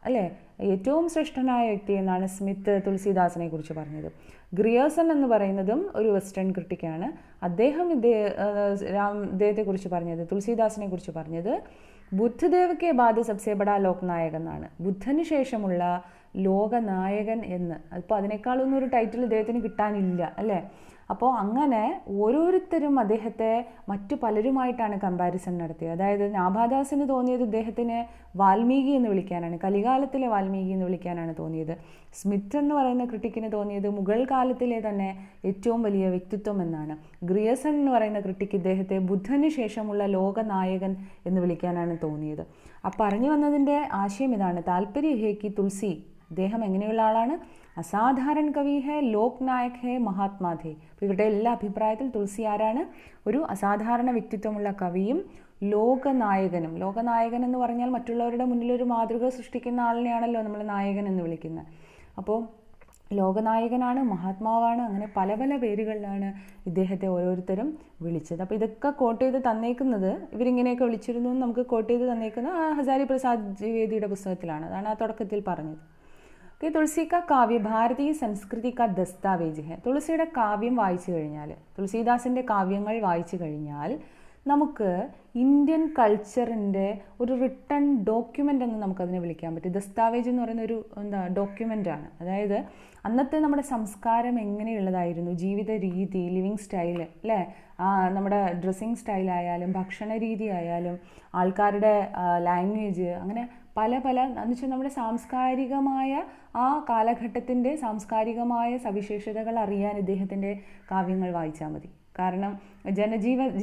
അല്ലേ, ഏറ്റവും ശ്രേഷ്ഠനായ വ്യക്തി എന്നാണ് സ്മിത്ത് തുളസീദാസിനെ കുറിച്ച് പറഞ്ഞത്. ഗ്രിയേഴ്സൺ എന്ന് പറയുന്നതും ഒരു വെസ്റ്റേൺ ക്രിട്ടിക്കാണ്. അദ്ദേഹം ഇദ്ദേഹത്തെക്കുറിച്ച് പറഞ്ഞത്, തുളസീദാസിനെ കുറിച്ച് പറഞ്ഞത് ബുദ്ധദേവ് കെ ബാദ് സബ്സെ ബഡാ ലോകനായകൻ എന്നാണ്. ബുദ്ധന് ശേഷമുള്ള ലോകനായകൻ എന്ന്. അപ്പോൾ അതിനേക്കാളൊന്നും ഒരു ടൈറ്റിൽ ഇദ്ദേഹത്തിന് കിട്ടാനില്ല, അല്ലേ? അപ്പോൾ അങ്ങനെ ഓരോരുത്തരും അദ്ദേഹത്തെ മറ്റു പലരുമായിട്ടാണ് കമ്പാരിസൺ നടത്തിയത്. അതായത് നാഭാദാസിന് തോന്നിയത് ഇദ്ദേഹത്തിന് വാൽമീകി എന്ന് വിളിക്കാനാണ്, കലികാലത്തിലെ വാൽമീകി എന്ന് വിളിക്കാനാണ് തോന്നിയത്. സ്മിത്ത് എന്ന് പറയുന്ന ക്രിട്ടിക്കിന് തോന്നിയത് മുഗൾ കാലത്തിലെ തന്നെ ഏറ്റവും വലിയ വ്യക്തിത്വം എന്നാണ്. ഗ്രിയസൺ എന്ന് പറയുന്ന ക്രിട്ടിക്ക് ഇദ്ദേഹത്തെ ബുദ്ധന് ശേഷമുള്ള ലോകനായകൻ എന്ന് വിളിക്കാനാണ് തോന്നിയത്. ആ പറഞ്ഞു വന്നതിൻ്റെ ആശയം ഇതാണ്. താല്പര്യ ഹേ കി തുളസി അദ്ദേഹം എങ്ങനെയുള്ള ആളാണ്? അസാധാരണ കവി ഹെ, ലോക് നായക് ഹെ, മഹാത്മാ ഥേ. അപ്പോൾ ഇവരുടെ എല്ലാ അഭിപ്രായത്തിൽ തുളസി ആരാണ്? ഒരു അസാധാരണ വ്യക്തിത്വമുള്ള കവിയും ലോകനായകനും. ലോകനായകൻ എന്ന് പറഞ്ഞാൽ മറ്റുള്ളവരുടെ മുന്നിൽ ഒരു മാതൃക സൃഷ്ടിക്കുന്ന ആളിനെയാണല്ലോ നമ്മൾ നായകൻ എന്ന് വിളിക്കുന്നത്. അപ്പോൾ ലോകനായകനാണ്, മഹാത്മാവാണ്, അങ്ങനെ പല പല പേരുകളിലാണ് ഇദ്ദേഹത്തെ ഓരോരുത്തരും വിളിച്ചത്. അപ്പോൾ ഇതൊക്കെ കോട്ട് ചെയ്ത് തന്നേക്കുന്നത്, ഇവരിങ്ങനെയൊക്കെ വിളിച്ചിരുന്നു എന്ന് നമുക്ക് കോട്ട് ചെയ്ത് തന്നേക്കുന്നത് ഹസാരി പ്രസാദ് ദ്വിവേദിയുടെ പുസ്തകത്തിലാണ്. അതാണ് ആ തുടക്കത്തിൽ പറഞ്ഞത്. ഓക്കെ, തുളസി കാ കാവ്യ ഭാരതീയ സംസ്കൃതി കാ ദസ്താവേജ് ഹെ. തുളസിയുടെ കാവ്യം വായിച്ചു കഴിഞ്ഞാൽ, തുളസീദാസിൻ്റെ കാവ്യങ്ങൾ വായിച്ചു കഴിഞ്ഞാൽ നമുക്ക് ഇന്ത്യൻ കൾച്ചറിൻ്റെ ഒരു റിട്ടൺ ഡോക്യുമെൻ്റ് എന്ന് നമുക്കതിനെ വിളിക്കാൻ പറ്റും. ദസ്താവേജ് എന്ന് പറയുന്ന ഒരു ഡോക്യുമെൻ്റാണ്. അതായത് അന്നത്തെ നമ്മുടെ സംസ്കാരം എങ്ങനെയുള്ളതായിരുന്നു, ജീവിത രീതി, ലിവിങ് സ്റ്റൈൽ അല്ലേ, നമ്മുടെ ഡ്രസ്സിങ് സ്റ്റൈലായാലും ഭക്ഷണ രീതി ആയാലും ആൾക്കാരുടെ ലാംഗ്വേജ്, അങ്ങനെ പല പല എന്ന് വെച്ചാൽ നമ്മുടെ സാംസ്കാരികമായ ആ കാലഘട്ടത്തിൻ്റെ സാംസ്കാരികമായ സവിശേഷതകൾ അറിയാൻ ഇദ്ദേഹത്തിൻ്റെ കാവ്യങ്ങൾ വായിച്ചാൽ മതി. കാരണം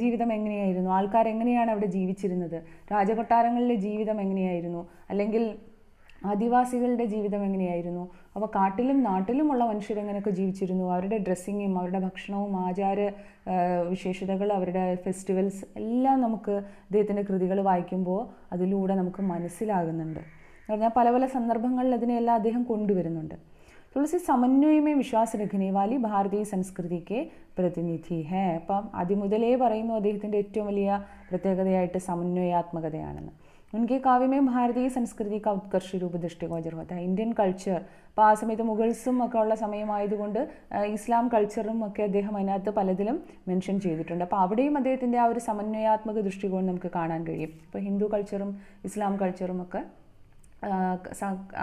ജീവിതം എങ്ങനെയായിരുന്നു, ആൾക്കാരെങ്ങനെയാണ് അവിടെ ജീവിച്ചിരുന്നത്, രാജകൊട്ടാരങ്ങളിലെ ജീവിതം എങ്ങനെയായിരുന്നു, അല്ലെങ്കിൽ ആദിവാസികളുടെ ജീവിതം എങ്ങനെയായിരുന്നു, അപ്പോൾ കാട്ടിലും നാട്ടിലുമുള്ള മനുഷ്യരെങ്ങനെയൊക്കെ ജീവിച്ചിരുന്നു, അവരുടെ ഡ്രസ്സിങ്ങും അവരുടെ ഭക്ഷണവും ആചാര വിശേഷതകൾ, അവരുടെ ഫെസ്റ്റിവൽസ് എല്ലാം നമുക്ക് ഇദ്ദേഹത്തിൻ്റെ കൃതികൾ വായിക്കുമ്പോൾ അതിലൂടെ നമുക്ക് മനസ്സിലാകുന്നുണ്ട്. എന്ന് പറഞ്ഞാൽ പല പല സന്ദർഭങ്ങളിൽ അതിനെല്ലാം അദ്ദേഹം കൊണ്ടുവരുന്നുണ്ട്. തുളസി സമന്വയ में विश्वास रखने वाली ഭാരതീയ സംസ്കൃതിക്ക് പ്രതിനിധി ഹേ. അപ്പം ആദ്യം മുതലേ പറയുന്നു അദ്ദേഹത്തിൻ്റെ ഏറ്റവും വലിയ പ്രത്യേകതയായിട്ട് സമന്വയാത്മകതയാണെന്ന്. उनके काव्य में भारतीय संस्कृति का उत्कर्ष रूप दृष्टिगोचर होता है. ഇന്ത്യൻ കൾച്ചർ, അപ്പോൾ ആ സമയത്ത് മുഗൾസും ഒക്കെ ഉള്ള സമയമായതുകൊണ്ട് ഇസ്ലാം കൾച്ചറും ഒക്കെ അദ്ദേഹം അതിനകത്ത് പലതിലും മെൻഷൻ ചെയ്തിട്ടുണ്ട്. അപ്പോൾ അവിടെയും അദ്ദേഹത്തിൻ്റെ ആ ഒരു സമന്വയാത്മക ദൃഷ്ടികോണം നമുക്ക് കാണാൻ കഴിയും. ഇപ്പോൾ ഹിന്ദു കൾച്ചറും ഇസ്ലാം കൾച്ചറും ഒക്കെ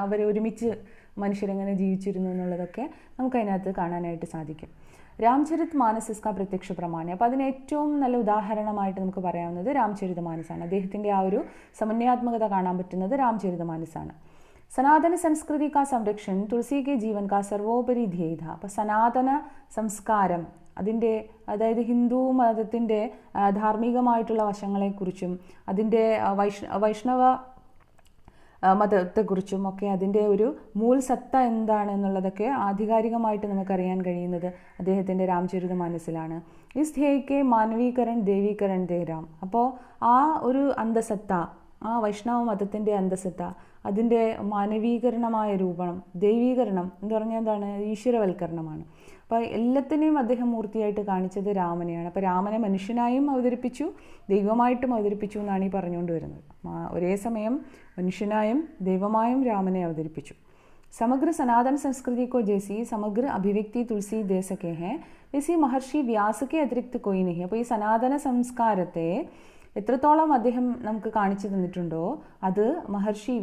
അവർ ഒരുമിച്ച് മനുഷ്യരെങ്ങനെ ജീവിച്ചിരുന്നു എന്നുള്ളതൊക്കെ നമുക്കതിനകത്ത് കാണാനായിട്ട് സാധിക്കും. രാംചരിത് മാനസ് ഇസ്കാ പ്രത്യക്ഷ പ്രമാണം. അപ്പോൾ അതിന് ഏറ്റവും നല്ല ഉദാഹരണമായിട്ട് നമുക്ക് പറയാവുന്നത് രാംചരിത മാനസാണ്. അദ്ദേഹത്തിൻ്റെ ആ ഒരു സമന്വയാത്മകത കാണാൻ പറ്റുന്നത് രാംചരിത മാനസാണ്. സനാതന സംസ്കൃതി കാ സംരക്ഷൺ തുളസി കെ ജീവൻ കാ സർവോപരി ധ്യേയ. അപ്പോൾ സനാതന സംസ്കാരം, അതിൻ്റെ അതായത് ഹിന്ദു മതത്തിൻ്റെ ധാർമ്മികമായിട്ടുള്ള വശങ്ങളെക്കുറിച്ചും അതിൻ്റെ വൈഷ്ണവ മതത്തെക്കുറിച്ചും ഒക്കെ അതിൻ്റെ ഒരു മൂൽ സത്ത എന്താണ് എന്നുള്ളതൊക്കെ ആധികാരികമായിട്ട് നമുക്കറിയാൻ കഴിയുന്നത് അദ്ദേഹത്തിൻ്റെ രാംചരിത മാനസിലാണ്. ഇസ് ധ്യേയ് മാനവീകരൺ ദേവീകരൺ ദേ രാം. അപ്പോൾ ആ ഒരു അന്തസത്ത, ആ വൈഷ്ണവ മതത്തിൻ്റെ അന്തസത്ത, അതിൻ്റെ മാനവീകരണമായ രൂപം, ദൈവീകരണം എന്ന് പറഞ്ഞാൽ എന്താണ്, ഈശ്വരവൽക്കരണമാണ്. അപ്പോൾ എല്ലാത്തിനെയും അദ്ദേഹം മൂർത്തിയായിട്ട് കാണിച്ചത് രാമനെയാണ്. അപ്പോൾ രാമനെ മനുഷ്യനായും അവതരിപ്പിച്ചു, ദൈവമായിട്ടും അവതരിപ്പിച്ചു എന്നാണ് ഈ പറഞ്ഞുകൊണ്ട് വരുന്നത്. ഒരേ സമയം മനുഷ്യനായും ദൈവമായും രാമനെ അവതരിപ്പിച്ചു. സമഗ്ര സനാതൻ സംസ്കൃതി को जैसी സമഗ്ര അഭിവ്യക്തി തുളസി ദേ സകേ ഹേ വൈസി മഹർഷി വ്യാസ് के अतिरिक्त कोई नहीं. അപ്പോൾ ഈ സനാതന സംസ്കാരത്തെ എത്രത്തോളം അദ്ദേഹം നമുക്ക് കാണിച്ചു തന്നിട്ടുണ്ടോ അത്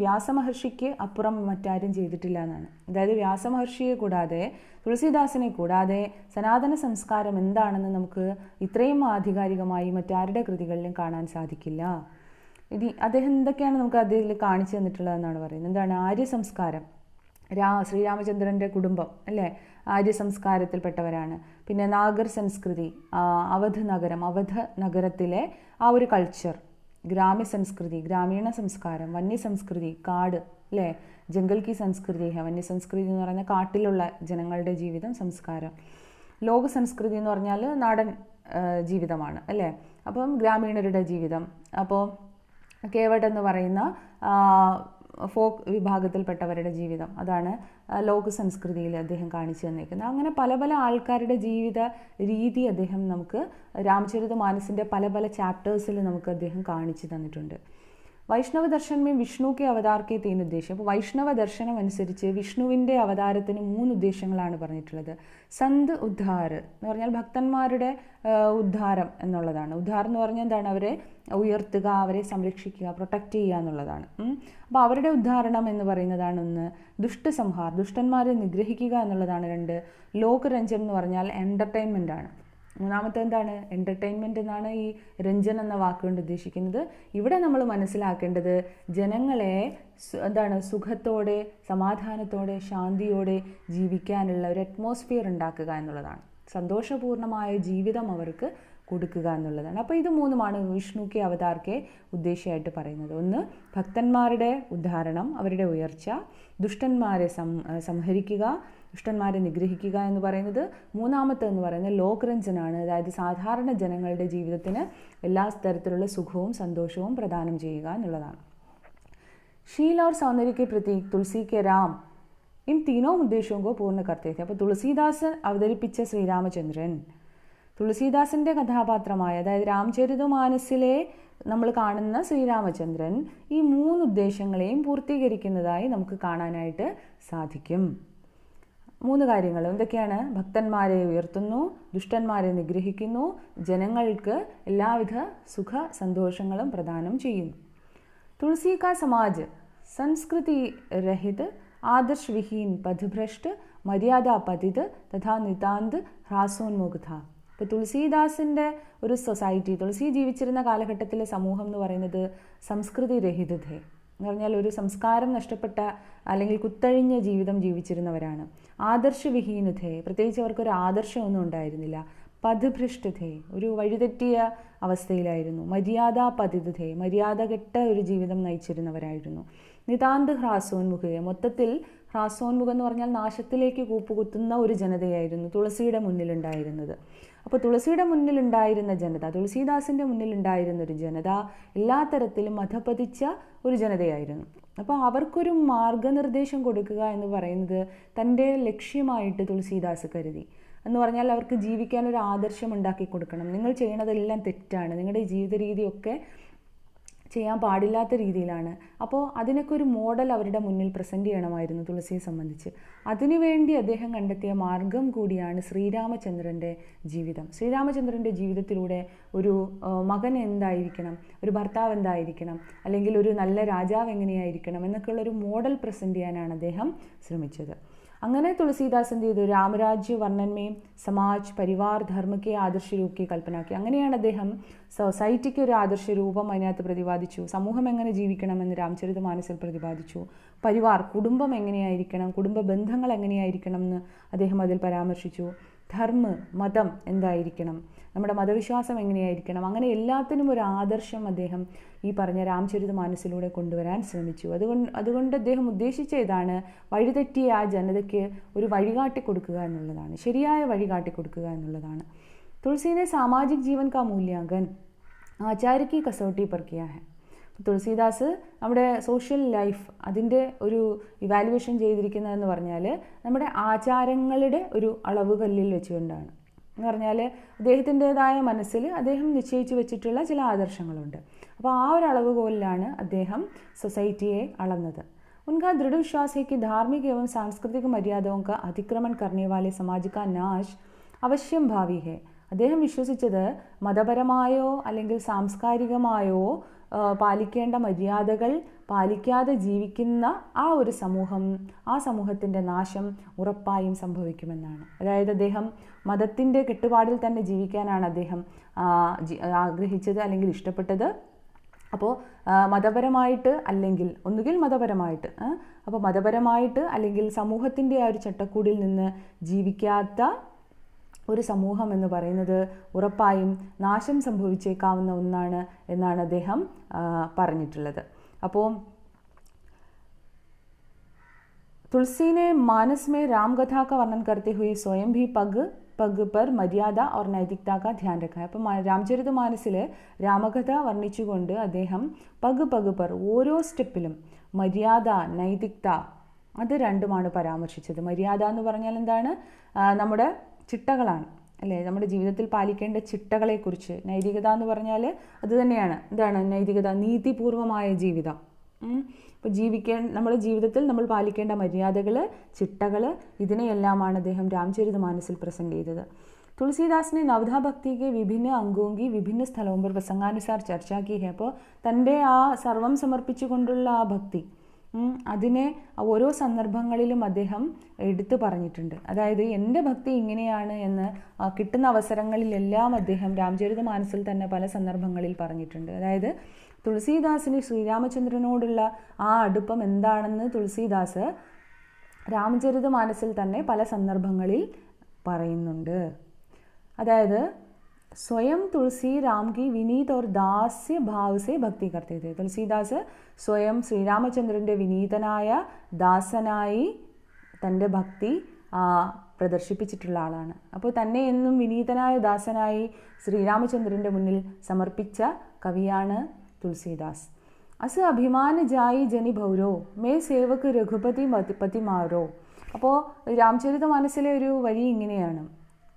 വ്യാസമഹർഷിക്ക് അപ്പുറം മറ്റാരും ചെയ്തിട്ടില്ല എന്നാണ്. അതായത് വ്യാസമഹർഷിയെ കൂടാതെ, തുളസീദാസിനെ കൂടാതെ സനാതന സംസ്കാരം എന്താണെന്ന് നമുക്ക് ഇത്രയും ആധികാരികമായി മറ്റാരുടെ കൃതികളിലും കാണാൻ സാധിക്കില്ല. ഇനി അദ്ദേഹം എന്തൊക്കെയാണ് നമുക്ക് അതിൽ കാണിച്ചു തന്നിട്ടുള്ളതെന്നാണ് പറയുന്നത്. എന്താണ് ആര്യ സംസ്കാരം? ശ്രീരാമചന്ദ്രൻ്റെ കുടുംബം അല്ലേ, ആര്യ സംസ്കാരത്തിൽപ്പെട്ടവരാണ്. പിന്നെ നാഗർ സംസ്കൃതി, അവധ് നഗരത്തിലെ ആ ഒരു കൾച്ചർ, ഗ്രാമ്യ സംസ്കൃതി, ഗ്രാമീണ സംസ്കാരം, വന്യ സംസ്കൃതി, കാട് അല്ലേ, ജംഗൽ കി സംസ്കൃതി, വന്യ സംസ്കൃതി എന്ന് പറയുന്ന കാട്ടിലുള്ള ജനങ്ങളുടെ ജീവിതം, സംസ്കാരം. ലോക സംസ്കൃതി എന്ന് പറഞ്ഞാൽ നാടൻ ജീവിതമാണ് അല്ലേ. അപ്പം ഗ്രാമീണരുടെ ജീവിതം. അപ്പോൾ കേവഡ് എന്ന് പറയുന്ന ഫോക്ക് വിഭാഗത്തിൽപ്പെട്ടവരുടെ ജീവിതം, അതാണ് ലോക സംസ്കൃതിയിൽ അദ്ദേഹം കാണിച്ചു തന്നേക്കുന്നത്. അങ്ങനെ പല പല ആൾക്കാരുടെ ജീവിത രീതി അദ്ദേഹം നമുക്ക് രാംചരിത മാനസിൻ്റെ പല പല ചാപ്റ്റേഴ്സിൽ നമുക്ക് അദ്ദേഹം കാണിച്ചു തന്നിട്ടുണ്ട്. വൈഷ്ണവ ദർശനം വിഷ്ണുക്കെ അവതാർക്കെ 3 ഉദ്ദേശം. അപ്പോൾ വൈഷ്ണവ ദർശനം അനുസരിച്ച് വിഷ്ണുവിൻ്റെ അവതാരത്തിന് 3 ഉദ്ദേശങ്ങളാണ് പറഞ്ഞിട്ടുള്ളത്. സന്ത് ഉദ്ധാർ എന്ന് പറഞ്ഞാൽ ഭക്തന്മാരുടെ ഉദ്ധാരം എന്നുള്ളതാണ്. ഉദ്ധാരം എന്ന് പറഞ്ഞാൽ എന്താണ്, അവരെ ഉയർത്തുക, അവരെ സംരക്ഷിക്കുക, പ്രൊട്ടക്റ്റ് ചെയ്യുക എന്നുള്ളതാണ്. അപ്പോൾ അവരുടെ ഉദ്ധാരണം എന്ന് പറയുന്നതാണ് 1. ദുഷ്ടസംഹാർ, ദുഷ്ടന്മാരെ നിഗ്രഹിക്കുക എന്നുള്ളതാണ് 2. ലോകരഞ്ജൻ എന്ന് പറഞ്ഞാൽ എൻ്റർടൈൻമെൻ്റ് ആണ്. 3 എന്താണ്, എൻ്റർടൈൻമെൻറ്റ് എന്നാണ് ഈ രഞ്ജൻ എന്ന വാക്കുകൊണ്ട് ഉദ്ദേശിക്കുന്നത്. ഇവിടെ നമ്മൾ മനസ്സിലാക്കേണ്ടത് ജനങ്ങളെ സുഖത്തോടെ, സമാധാനത്തോടെ, ശാന്തിയോടെ ജീവിക്കാനുള്ള ഒരു അറ്റ്മോസ്ഫിയർ ഉണ്ടാക്കുക എന്നുള്ളതാണ്. സന്തോഷപൂർണ്ണമായ ജീവിതം അവർക്ക് കൊടുക്കുക എന്നുള്ളതാണ്. അപ്പോൾ ഇത് മൂന്നുമാണ് വിഷ്ണു കെ അവതാർ കെ ഉദ്ദേശമായിട്ട് പറയുന്നത്. ഒന്ന് ഭക്തന്മാരുടെ ഉദ്ധാരണം, അവരുടെ ഉയർച്ച, ദുഷ്ടന്മാരെ സംഹരിക്കുക, ദുഷ്ടന്മാരെ നിഗ്രഹിക്കുക എന്ന് പറയുന്നത്. മൂന്നാമത്തെന്ന് പറയുന്നത് ലോകരഞ്ജനാണ്, അതായത് സാധാരണ ജനങ്ങളുടെ ജീവിതത്തിന് എല്ലാ തരത്തിലുള്ള സുഖവും സന്തോഷവും പ്രദാനം ചെയ്യുക എന്നുള്ളതാണ്. शील और सौंदर्य के प्रतीक तुलसी के राम इन तीनों उद्देश्यों को पूर्ण करते थे. അപ്പോൾ തുളസീദാസ് അവതരിപ്പിച്ച ശ്രീരാമചന്ദ്രൻ തുളസീദാസിൻ്റെ കഥാപാത്രമായ, അതായത് രാമചരിതമാനസിലെ നമ്മൾ കാണുന്ന ശ്രീരാമചന്ദ്രൻ ഈ മൂന്ന് ഉദ്ദേശങ്ങളെയും പൂർത്തീകരിക്കുന്നതായി നമുക്ക് കാണാനായിട്ട് സാധിക്കും. മൂന്ന് കാര്യങ്ങൾ എന്തൊക്കെയാണ്? ഭക്തന്മാരെ ഉയർത്തുന്നു, ദുഷ്ടന്മാരെ നിഗ്രഹിക്കുന്നു, ജനങ്ങൾക്ക് എല്ലാവിധ സുഖ സന്തോഷങ്ങളും പ്രദാനം ചെയ്യുന്നു. तुलसी का समाज संस्कृति रहित, आदर्श विहीन, पथभ्रष्ट, मर्यादा पतित तथा नितांत ह्रासोन्मुख था. ഇപ്പോൾ തുളസീദാസിൻ്റെ ഒരു സൊസൈറ്റി, തുളസി ജീവിച്ചിരുന്ന കാലഘട്ടത്തിലെ സമൂഹം എന്ന് പറയുന്നത് സംസ്കൃതി രഹിതതേ എന്ന് പറഞ്ഞാൽ ഒരു സംസ്കാരം നഷ്ടപ്പെട്ട അല്ലെങ്കിൽ കുത്തഴിഞ്ഞ ജീവിതം ജീവിച്ചിരുന്നവരാണ്. ആദർശവിഹീനതേ, പ്രത്യേകിച്ച് അവർക്കൊരു ആദർശമൊന്നും ഉണ്ടായിരുന്നില്ല. പഥഭ്രഷ്ടതേ, ഒരു വഴിതെറ്റിയ അവസ്ഥയിലായിരുന്നു. മര്യാദ പതിതേ, മര്യാദ കെട്ട ഒരു ജീവിതം നയിച്ചിരുന്നവരായിരുന്നു. നിതാന്ത് ഹ്രാസോന്മുഖ, മൊത്തത്തിൽ ഹ്രാസോന്മുഖം എന്ന് പറഞ്ഞാൽ നാശത്തിലേക്ക് കൂപ്പുകുത്തുന്ന ഒരു ജനതയായിരുന്നു തുളസിയുടെ മുന്നിലുണ്ടായിരുന്നത്. അപ്പോൾ തുളസിയുടെ മുന്നിലുണ്ടായിരുന്ന ജനത, തുളസീദാസിൻ്റെ മുന്നിലുണ്ടായിരുന്ന ഒരു ജനത എല്ലാ തരത്തിലും അധപതിച്ച ഒരു ജനതയായിരുന്നു. അപ്പോൾ അവർക്കൊരു മാർഗനിർദ്ദേശം കൊടുക്കുക എന്ന് പറയുന്നത് തൻ്റെ ലക്ഷ്യമായിട്ട് തുളസീദാസ് കരുതി. എന്ന് പറഞ്ഞാൽ അവർക്ക് ജീവിക്കാൻ ഒരു ആദർശം ഉണ്ടാക്കി കൊടുക്കണം. നിങ്ങൾ ചെയ്യണതെല്ലാം തെറ്റാണ്, നിങ്ങളുടെ ജീവിത രീതിയൊക്കെ ചെയ്യാൻ പാടില്ലാത്ത രീതിയിലാണ്. അപ്പോൾ അതിനൊക്കെ ഒരു മോഡൽ അവരുടെ മുന്നിൽ പ്രസൻറ്റ് ചെയ്യണമായിരുന്നു തുളസിയെ സംബന്ധിച്ച്. അതിനുവേണ്ടി അദ്ദേഹം കണ്ടെത്തിയ മാർഗം കൂടിയാണ് ശ്രീരാമചന്ദ്രൻ്റെ ജീവിതം. ശ്രീരാമചന്ദ്രൻ്റെ ജീവിതത്തിലൂടെ ഒരു മകൻ എന്തായിരിക്കണം, ഒരു ഭർത്താവ് എന്തായിരിക്കണം, അല്ലെങ്കിൽ ഒരു നല്ല രാജാവ് എങ്ങനെയായിരിക്കണം എന്നൊക്കെയുള്ളൊരു മോഡൽ പ്രസൻറ്റ് ചെയ്യാനാണ് അദ്ദേഹം ശ്രമിച്ചത്. അങ്ങനെ തുളസീദാസ് എന്ത് ചെയ്തു? രാമരാജ്യ വർണ്ണന്മയും സമാജ് പരിവാർ ധർമ്മക്കെ ആദർശ രൂപക്കെ കൽപ്പനാക്കി. അങ്ങനെയാണ് അദ്ദേഹം സൊസൈറ്റിക്ക് ഒരു ആദർശ രൂപം അതിനകത്ത് പ്രതിപാദിച്ചു. സമൂഹം എങ്ങനെ ജീവിക്കണമെന്ന് രാമചരിതമാനസിൽ പ്രതിപാദിച്ചു. പരിവാർ, കുടുംബം എങ്ങനെയായിരിക്കണം, കുടുംബ ബന്ധങ്ങൾ എങ്ങനെയായിരിക്കണം എന്ന് അദ്ദേഹം അതിൽ പരാമർശിച്ചു. ധർമ്മ, മതം എന്തായിരിക്കണം, നമ്മുടെ മതവിശ്വാസം എങ്ങനെയായിരിക്കണം, അങ്ങനെ എല്ലാത്തിനും ഒരു ആദർശം അദ്ദേഹം ഈ പറഞ്ഞ രാമചരിതമാനസിലൂടെ കൊണ്ടുവരാൻ ശ്രമിച്ചു. അതുകൊണ്ട് അദ്ദേഹം ഉദ്ദേശിച്ച ഇതാണ്, വഴിതെറ്റിയ ആ ജനതയ്ക്ക് ഒരു വഴികാട്ടി കൊടുക്കുക എന്നുള്ളതാണ്, ശരിയായ വഴികാട്ടി കൊടുക്കുക എന്നുള്ളതാണ്. തുളസിയുടെ സാമാജിക് ജീവൻ കാ മൂല്യാങ്കൻ ആചാര്യ കി കസോട്ടി पर किया है. തുളസീദാസ് നമ്മുടെ സോഷ്യൽ ലൈഫ് അതിൻ്റെ ഒരു ഇവാലുവേഷൻ ചെയ്തിരിക്കുന്നതെന്ന് പറഞ്ഞാൽ നമ്മുടെ ആചാരങ്ങളുടെ ഒരു അളവുകല്ലിൽ വെച്ചുകൊണ്ടാണ്. എന്ന് പറഞ്ഞാൽ അദ്ദേഹത്തിൻ്റെതായ മനസ്സിൽ അദ്ദേഹം നിശ്ചയിച്ചു വെച്ചിട്ടുള്ള ചില ആദർശങ്ങളുണ്ട്. അപ്പോൾ ആ ഒരു അളവുകോലിലാണ് അദ്ദേഹം സൊസൈറ്റിയെ അളന്നത്. उनका दृढ़ विश्वास है कि धार्मिक एवं सांस्कृतिक मर्यादाओं का अतिक्रमण करने वाले समाज का नाश अवश्यम भावी है. അദ്ദേഹം വിശ്വസിച്ചത് മതപരമായോ അല്ലെങ്കിൽ സാംസ്കാരികമായോ പാലിക്കേണ്ട മര്യാദകൾ പാലിക്കാതെ ജീവിക്കുന്ന ആ ഒരു സമൂഹം, ആ സമൂഹത്തിൻ്റെ നാശം ഉറപ്പായും സംഭവിക്കുമെന്നാണ്. അതായത് അദ്ദേഹം മതത്തിൻ്റെ കെട്ടുപാടിൽ തന്നെ ജീവിക്കാനാണ് അദ്ദേഹം ആഗ്രഹിച്ചത് അല്ലെങ്കിൽ ഇഷ്ടപ്പെട്ടത്. അപ്പോൾ മതപരമായിട്ട് അല്ലെങ്കിൽ ഒന്നുകിൽ മതപരമായിട്ട് അപ്പോൾ മതപരമായിട്ട് അല്ലെങ്കിൽ സമൂഹത്തിൻ്റെ ആ ഒരു ചട്ടക്കൂടിൽ നിന്ന് ജീവിക്കാത്ത ഒരു സമൂഹം എന്ന് പറയുന്നത് ഉറപ്പായും നാശം സംഭവിച്ചേക്കാവുന്ന ഒന്നാണ് എന്നാണ് അദ്ദേഹം പറഞ്ഞിട്ടുള്ളത്. അപ്പോൾ तुलसी ने मानस में राम कथा का वर्णन करते हुए स्वयं भी पग पग पर मर्यादा और नैतिकता का ध्यान रखा है. അപ്പോൾ രാമചരിതമാനസിൽ രാമകഥ വർണ്ണിച്ചുകൊണ്ട് അദ്ദേഹം പഗ് പഗ് പർ ഓരോ സ്റ്റെപ്പിലും മര്യാദ നൈതികത അത് രണ്ടുമാണ് പരാമർശിച്ചത്. മര്യാദ എന്ന് പറഞ്ഞാൽ എന്താണ്? നമ്മുടെ ചിട്ടകളാണ് അല്ലേ, നമ്മുടെ ജീവിതത്തിൽ പാലിക്കേണ്ട ചിട്ടകളെക്കുറിച്ച്. നൈതികത എന്ന് പറഞ്ഞാൽ അത് തന്നെയാണ്. എന്താണ് നൈതികത? നീതിപൂർവമായ ജീവിതം. ഇപ്പോൾ നമ്മുടെ ജീവിതത്തിൽ നമ്മൾ പാലിക്കേണ്ട മര്യാദകൾ, ചിട്ടകൾ, ഇതിനെയെല്ലാമാണ് അദ്ദേഹം രാമചരിതമാനസിൽ പ്രസൻറ്റ് ചെയ്തത്. तुलसीदास ने नवधा भक्ति के विभिन्न अंगों की विभिन्न स्थलों पर प्रसंगानुसार चर्चा की है. അപ്പോൾ തൻ്റെ ആ സർവം സമർപ്പിച്ചുകൊണ്ടുള്ള ആ ഭക്തി അതിനെ ഓരോ സന്ദർഭങ്ങളിലും അദ്ദേഹം എടുത്തു പറഞ്ഞിട്ടുണ്ട്. അതായത് എൻ്റെ ഭക്തി ഇങ്ങനെയാണ് എന്ന് കിട്ടുന്ന അവസരങ്ങളിലെല്ലാം അദ്ദേഹം രാമചരിതമാനസിൽ തന്നെ പല സന്ദർഭങ്ങളിൽ പറഞ്ഞിട്ടുണ്ട്. അതായത് തുളസീദാസിന് ശ്രീരാമചന്ദ്രനോടുള്ള ആ അടുപ്പം എന്താണെന്ന് തുളസീദാസ് രാമചരിതമാനസിൽ തന്നെ പല സന്ദർഭങ്ങളിൽ പറയുന്നുണ്ട്. അതായത് स्वयं तुलसी राम की विनीत और दास्य भाव से भक्ति करते थे. തുളസീദാസ് സ്വയം ശ്രീരാമചന്ദ്രൻ്റെ വിനീതനായ ദാസനായി തൻ്റെ ഭക്തി പ്രദർശിപ്പിച്ചിട്ടുള്ള ആളാണ്. അപ്പോൾ തന്നെ എന്നും വിനീതനായ ദാസനായി ശ്രീരാമചന്ദ്രൻ്റെ മുന്നിൽ സമർപ്പിച്ച കവിയാണ് തുളസീദാസ്. അസ് അഭിമാന ജായി ജനി ഭൗരോ മേ സേവക് രഘുപതി പതിമാരോ. അപ്പോൾ രാമചരിതമാനസിലെ ഒരു വരി ഇങ്ങനെയാണ്: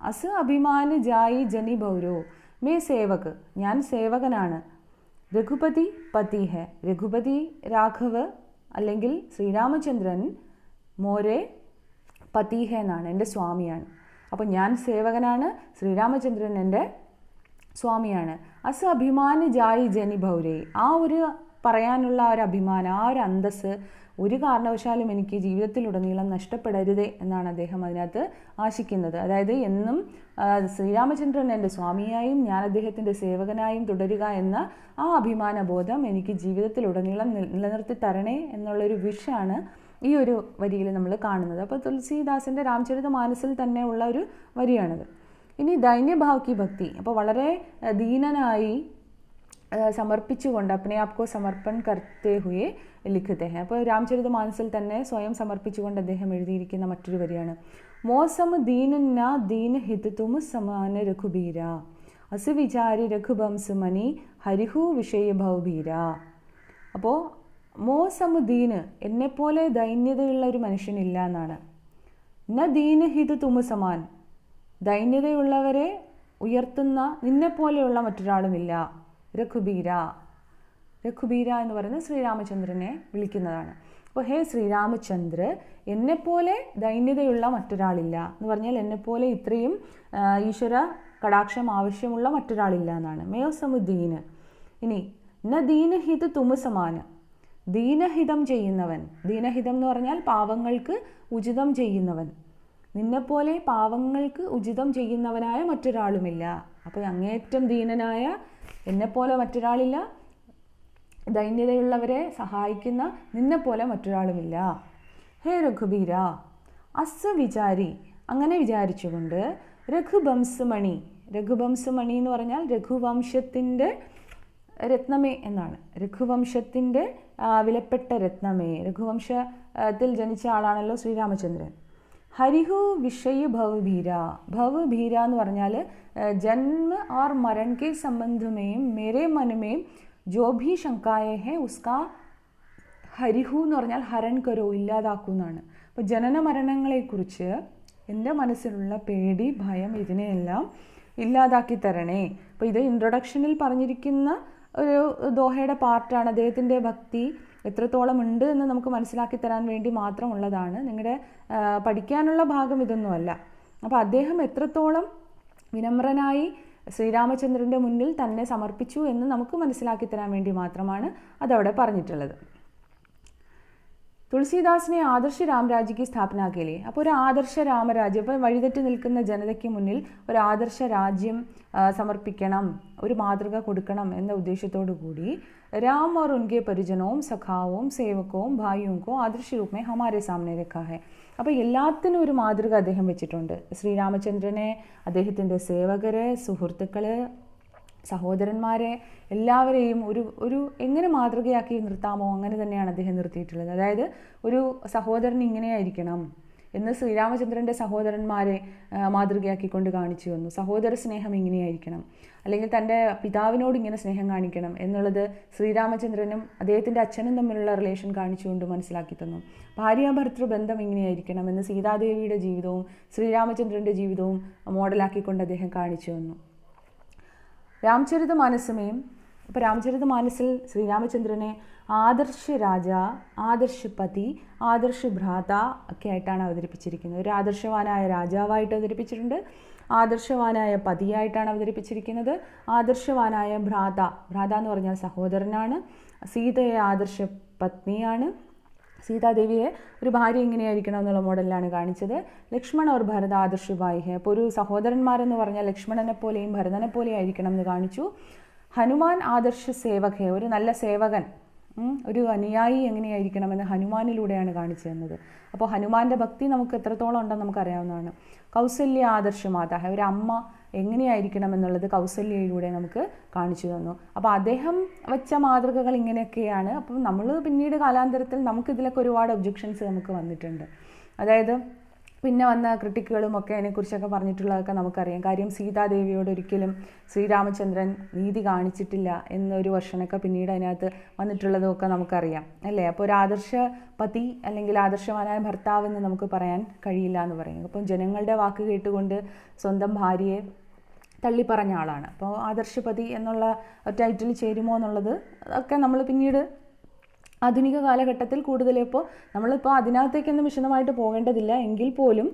അസ് അഭിമാന ജായി ജനി ഭൗരോ മേ സേവക്, ഞാൻ സേവകനാണ്. രഘുപതി പതി ഹെ, രഘുപതി രാഘവ് അല്ലെങ്കിൽ ശ്രീരാമചന്ദ്രൻ മോരെ പതി ഹെ എന്നാണ്, എൻ്റെ സ്വാമിയാണ്. അപ്പോൾ ഞാൻ സേവകനാണ്, ശ്രീരാമചന്ദ്രൻ എൻ്റെ സ്വാമിയാണ്. അസ് അഭിമാന ജായി ജനി ഭൗരേ, ആ ഒരു പറയാനുള്ള ഒരു അഭിമാനം, ആ ഒരു അന്തസ്സ് ഒരു കാരണവശാലും എനിക്ക് ജീവിതത്തിലുടനീളം നഷ്ടപ്പെടരുതേ എന്നാണ് അദ്ദേഹം അതിനകത്ത് ആശിക്കുന്നത്. അതായത് എന്നും ശ്രീരാമചന്ദ്രൻ എൻ്റെ സ്വാമിയായും ഞാൻ അദ്ദേഹത്തിൻ്റെ സേവകനായും തുടരുക എന്ന ആ അഭിമാനബോധം എനിക്ക് ജീവിതത്തിലുടനീളം നിലനിർത്തി തരണേ എന്നുള്ളൊരു വിഷാണ് ഈ ഒരു വരിയിൽ നമ്മൾ കാണുന്നത്. അപ്പോൾ തുളസീദാസിൻ്റെ രാമചരിതമാനസിൽ തന്നെ ഉള്ള ഒരു വരിയാണിത്. ഇനി ദൈന്യഭാവ് കി ഭക്തി, അപ്പോൾ വളരെ ദീനനായി സമർപ്പിച്ചുകൊണ്ട് അപ്നെ ആപ്കോ സമർപ്പൺ കർത്തേ ഹുയെ ലിഖത്തെ ഹെ. അപ്പോൾ രാമചരിതമാനസിൽ തന്നെ സ്വയം സമർപ്പിച്ചുകൊണ്ട് അദ്ദേഹം എഴുതിയിരിക്കുന്ന മറ്റൊരു വരിയാണ്: മോസം ദീന ദീന ഹിത് തും സമാന രഘുബീര അസ് വിചാരി രഘുബംസ് മനി ഹരിഹു വിഷയ ഭൗബീര. അപ്പോൾ മോസം ദീന്, എന്നെപ്പോലെ ദൈന്യതയുള്ള ഒരു മനുഷ്യനില്ല എന്നാണ്. ന ദീന ഹിത് തും സമാൻ, ദൈന്യതയുള്ളവരെ ഉയർത്തുന്ന നിന്നെപ്പോലെയുള്ള മറ്റൊരാളുമില്ല. രഘുബീര, രഘുബീര എന്ന് പറയുന്നത് ശ്രീരാമചന്ദ്രനെ വിളിക്കുന്നതാണ്. അപ്പോൾ ഹേ ശ്രീരാമചന്ദ്ര, എന്നെപ്പോലെ ദൈന്യതയുള്ള മറ്റൊരാളില്ല എന്ന് പറഞ്ഞാൽ എന്നെപ്പോലെ ഇത്രയും ഈശ്വര കടാക്ഷം ആവശ്യമുള്ള മറ്റൊരാളില്ല എന്നാണ്. മേയോസമുദ്ദീന്. ഇനി ന ദീനഹിത് തുമു സമാന, ദീനഹിതം ചെയ്യുന്നവൻ, ദീനഹിതം എന്ന് പറഞ്ഞാൽ പാവങ്ങൾക്ക് ഉചിതം ചെയ്യുന്നവൻ, നിന്നെപ്പോലെ പാവങ്ങൾക്ക് ഉചിതം ചെയ്യുന്നവനായ മറ്റൊരാളുമില്ല. അപ്പോൾ അങ്ങേറ്റം ദീനനായ എന്നെപ്പോലെ മറ്റൊരാളില്ല, ദൈന്യതയുള്ളവരെ സഹായിക്കുന്ന നിന്നെപ്പോലെ മറ്റൊരാളുമില്ല. ഹേ രഘുബീര അസ് വിചാരി, അങ്ങനെ വിചാരിച്ചുകൊണ്ട് രഘുബംസ് മണി, രഘുബംസ് മണി എന്ന് പറഞ്ഞാൽ രഘുവംശത്തിൻ്റെ രത്നമേ എന്നാണ്. രഘുവംശത്തിൻ്റെ വിലപ്പെട്ട രത്നമേ, രഘുവംശത്തിൽ ജനിച്ച ആളാണല്ലോ ശ്രീരാമചന്ദ്രൻ. ഹരിഹു വിഷയ ഭവഭീര, ഭവഭീര എന്ന് പറഞ്ഞാൽ ജന്മ और मरण के संबंध में मेरे मन में जो भी शंकाएं हैं उसका ഹരിഹു എന്ന് പറഞ്ഞാൽ ഹരൺ കരോ, ഇല്ലാതാക്കൂ എന്നാണ്. അപ്പോൾ ജനന മരണങ്ങളെക്കുറിച്ച് എൻ്റെ മനസ്സിലുള്ള പേടി, ഭയം, ഇതിനെയെല്ലാം ഇല്ലാതാക്കി തരണേ. അപ്പോൾ ഇത് ഇൻട്രൊഡക്ഷനിൽ പറഞ്ഞിരിക്കുന്ന ഒരു ദോഹയുടെ പാർട്ടാണ്. അദ്ദേഹത്തിൻ്റെ ഭക്തി എത്രത്തോളം ഉണ്ട് എന്ന് നമുക്ക് മനസ്സിലാക്കി തരാൻ വേണ്ടി മാത്രമുള്ളതാണ്. നിങ്ങളുടെ പഠിക്കാനുള്ള ഭാഗം ഇതൊന്നുമല്ല. അപ്പോൾ അദ്ദേഹം എത്രത്തോളം വിനമ്രനായി ശ്രീരാമചന്ദ്രൻ്റെ മുന്നിൽ തന്നെ സമർപ്പിച്ചു എന്ന് നമുക്ക് മനസ്സിലാക്കി തരാൻ വേണ്ടി മാത്രമാണ് അതവിടെ പറഞ്ഞിട്ടുള്ളത്. തുളസീദാസിനെ ആദർശ രാമരാജ്യക്ക് സ്ഥാപന കേലി, അപ്പോൾ ഒരു ആദർശ രാമരാജ്യം, അപ്പോൾ വഴിതെറ്റി നിൽക്കുന്ന ജനതയ്ക്ക് മുന്നിൽ ഒരു ആദർശ രാജ്യം സമർപ്പിക്കണം, ഒരു മാതൃക കൊടുക്കണം എന്ന ഉദ്ദേശത്തോടു കൂടി രാം और उनके परिजनों सखाओं സേവകവും ഭായിയോं को आदर्श रूप में हमारे सामने रखा है. അപ്പോൾ എല്ലാത്തിനും ഒരു മാതൃക അദ്ദേഹം വെച്ചിട്ടുണ്ട്. ശ്രീരാമചന്ദ്രനെ, അദ്ദേഹത്തിൻ്റെ സേവകരെ, സുഹൃത്തുക്കൾ, സഹോദരന്മാരെ എല്ലാവരെയും ഒരു എങ്ങനെ മാതൃകയാക്കി നിർത്താമോ അങ്ങനെ തന്നെയാണ് അദ്ദേഹം നിർത്തിയിട്ടുള്ളത്. അതായത് ഒരു സഹോദരൻ ഇങ്ങനെയായിരിക്കണം എന്ന് ശ്രീരാമചന്ദ്രൻ്റെ സഹോദരന്മാരെ മാതൃകയാക്കിക്കൊണ്ട് കാണിച്ചു വന്നു. സഹോദര സ്നേഹം ഇങ്ങനെയായിരിക്കണം, അല്ലെങ്കിൽ തൻ്റെ പിതാവിനോട് ഇങ്ങനെ സ്നേഹം കാണിക്കണം എന്നുള്ളത് ശ്രീരാമചന്ദ്രനും അദ്ദേഹത്തിൻ്റെ അച്ഛനും തമ്മിലുള്ള റിലേഷൻ കാണിച്ചുകൊണ്ട് മനസ്സിലാക്കി തന്നു. ഭാര്യാഭർത്തൃ ബന്ധം ഇങ്ങനെയായിരിക്കണം എന്ന് സീതാദേവിയുടെ ജീവിതവും ശ്രീരാമചന്ദ്രൻ്റെ ജീവിതവും മോഡലാക്കിക്കൊണ്ട് അദ്ദേഹം കാണിച്ചു വന്നു. രാമചരിതമാനസമേയും, ഇപ്പോൾ രാമചരിതമാനസിൽ ശ്രീരാമചന്ദ്രനെ ആദർശ രാജ, ആദർശ പതി, ആദർശ ഭ്രാത ഒക്കെ ആയിട്ടാണ് അവതരിപ്പിച്ചിരിക്കുന്നത്. ഒരു ആദർശവാനായ രാജാവായിട്ട് അവതരിപ്പിച്ചിട്ടുണ്ട്, ആദർശവാനായ പതിയായിട്ടാണ് അവതരിപ്പിച്ചിരിക്കുന്നത്, ആദർശവാനായ ഭ്രാത, ഭ്രാത എന്ന് പറഞ്ഞാൽ സഹോദരനാണ്, സീതയെ ആദർശ പത്നിയാണ്, സീതാദേവിയെ ഒരു ഭാര്യ എങ്ങനെയായിരിക്കണം എന്നുള്ള മോഡലിലാണ് കാണിച്ചത്. ലക്ഷ്മൺ और ഭരത ആദർശ ഭായി ഹെ, അപ്പോൾ ഒരു സഹോദരന്മാരെന്ന് പറഞ്ഞാൽ ലക്ഷ്മണനെ പോലെയും ഭരതനെ പോലെയും ആയിരിക്കണം എന്ന് കാണിച്ചു. ഹനുമാൻ ആദർശ സേവക് ഹെ, ഒരു നല്ല സേവകൻ ഒരു അനുയായി എങ്ങനെയായിരിക്കണമെന്ന് ഹനുമാനിലൂടെയാണ് കാണിച്ചു തന്നത്. അപ്പോൾ ഹനുമാൻ്റെ ഭക്തി നമുക്ക് എത്രത്തോളം ഉണ്ടെന്ന് നമുക്കറിയാവുന്നതാണ്. കൗസല്യ ആദർശമാത, ഒരു അമ്മ എങ്ങനെയായിരിക്കണം എന്നുള്ളത് കൗസല്യയിലൂടെ നമുക്ക് കാണിച്ചു തന്നു. അപ്പോൾ അദ്ദേഹം വെച്ച മാതൃകകൾ ഇങ്ങനെയൊക്കെയാണ്. അപ്പം നമ്മൾ പിന്നീട് കാലാന്തരത്തിൽ നമുക്കിതിലൊക്കെ ഒരുപാട് ഒബ്ജെക്ഷൻസ് നമുക്ക് വന്നിട്ടുണ്ട്. അതായത് പിന്നെ വന്ന ക്രിട്ടിക്കുകളും ഒക്കെ അതിനെക്കുറിച്ചൊക്കെ പറഞ്ഞിട്ടുള്ളതൊക്കെ നമുക്കറിയാം. കാര്യം സീതാദേവിയോട് ഒരിക്കലും ശ്രീരാമചന്ദ്രൻ നീതി കാണിച്ചിട്ടില്ല എന്നൊരു വർഷനൊക്കെ പിന്നീട് അതിനകത്ത് വന്നിട്ടുള്ളതൊക്കെ നമുക്കറിയാം അല്ലേ. അപ്പോൾ ഒരു ആദർശ പതി അല്ലെങ്കിൽ ആദർശവാനായ ഭർത്താവ് എന്ന് നമുക്ക് പറയാൻ കഴിയില്ല എന്ന് പറയുന്നത്. അപ്പം ജനങ്ങളുടെ വാക്ക് കേട്ടുകൊണ്ട് സ്വന്തം ഭാര്യയെ തള്ളിപ്പറഞ്ഞ ആളാണ്. അപ്പോൾ ആദർശപതി എന്നുള്ള ടൈറ്റിൽ ചേരുമോ എന്നുള്ളത് ഒക്കെ നമ്മൾ പിന്നീട് ആധുനിക കാലഘട്ടത്തിൽ കൂടുതൽ നമ്മളിപ്പോൾ അതിനകത്തേക്കൊന്നും വിശദമായിട്ട് പോകേണ്ടതില്ല. എങ്കിൽ പോലും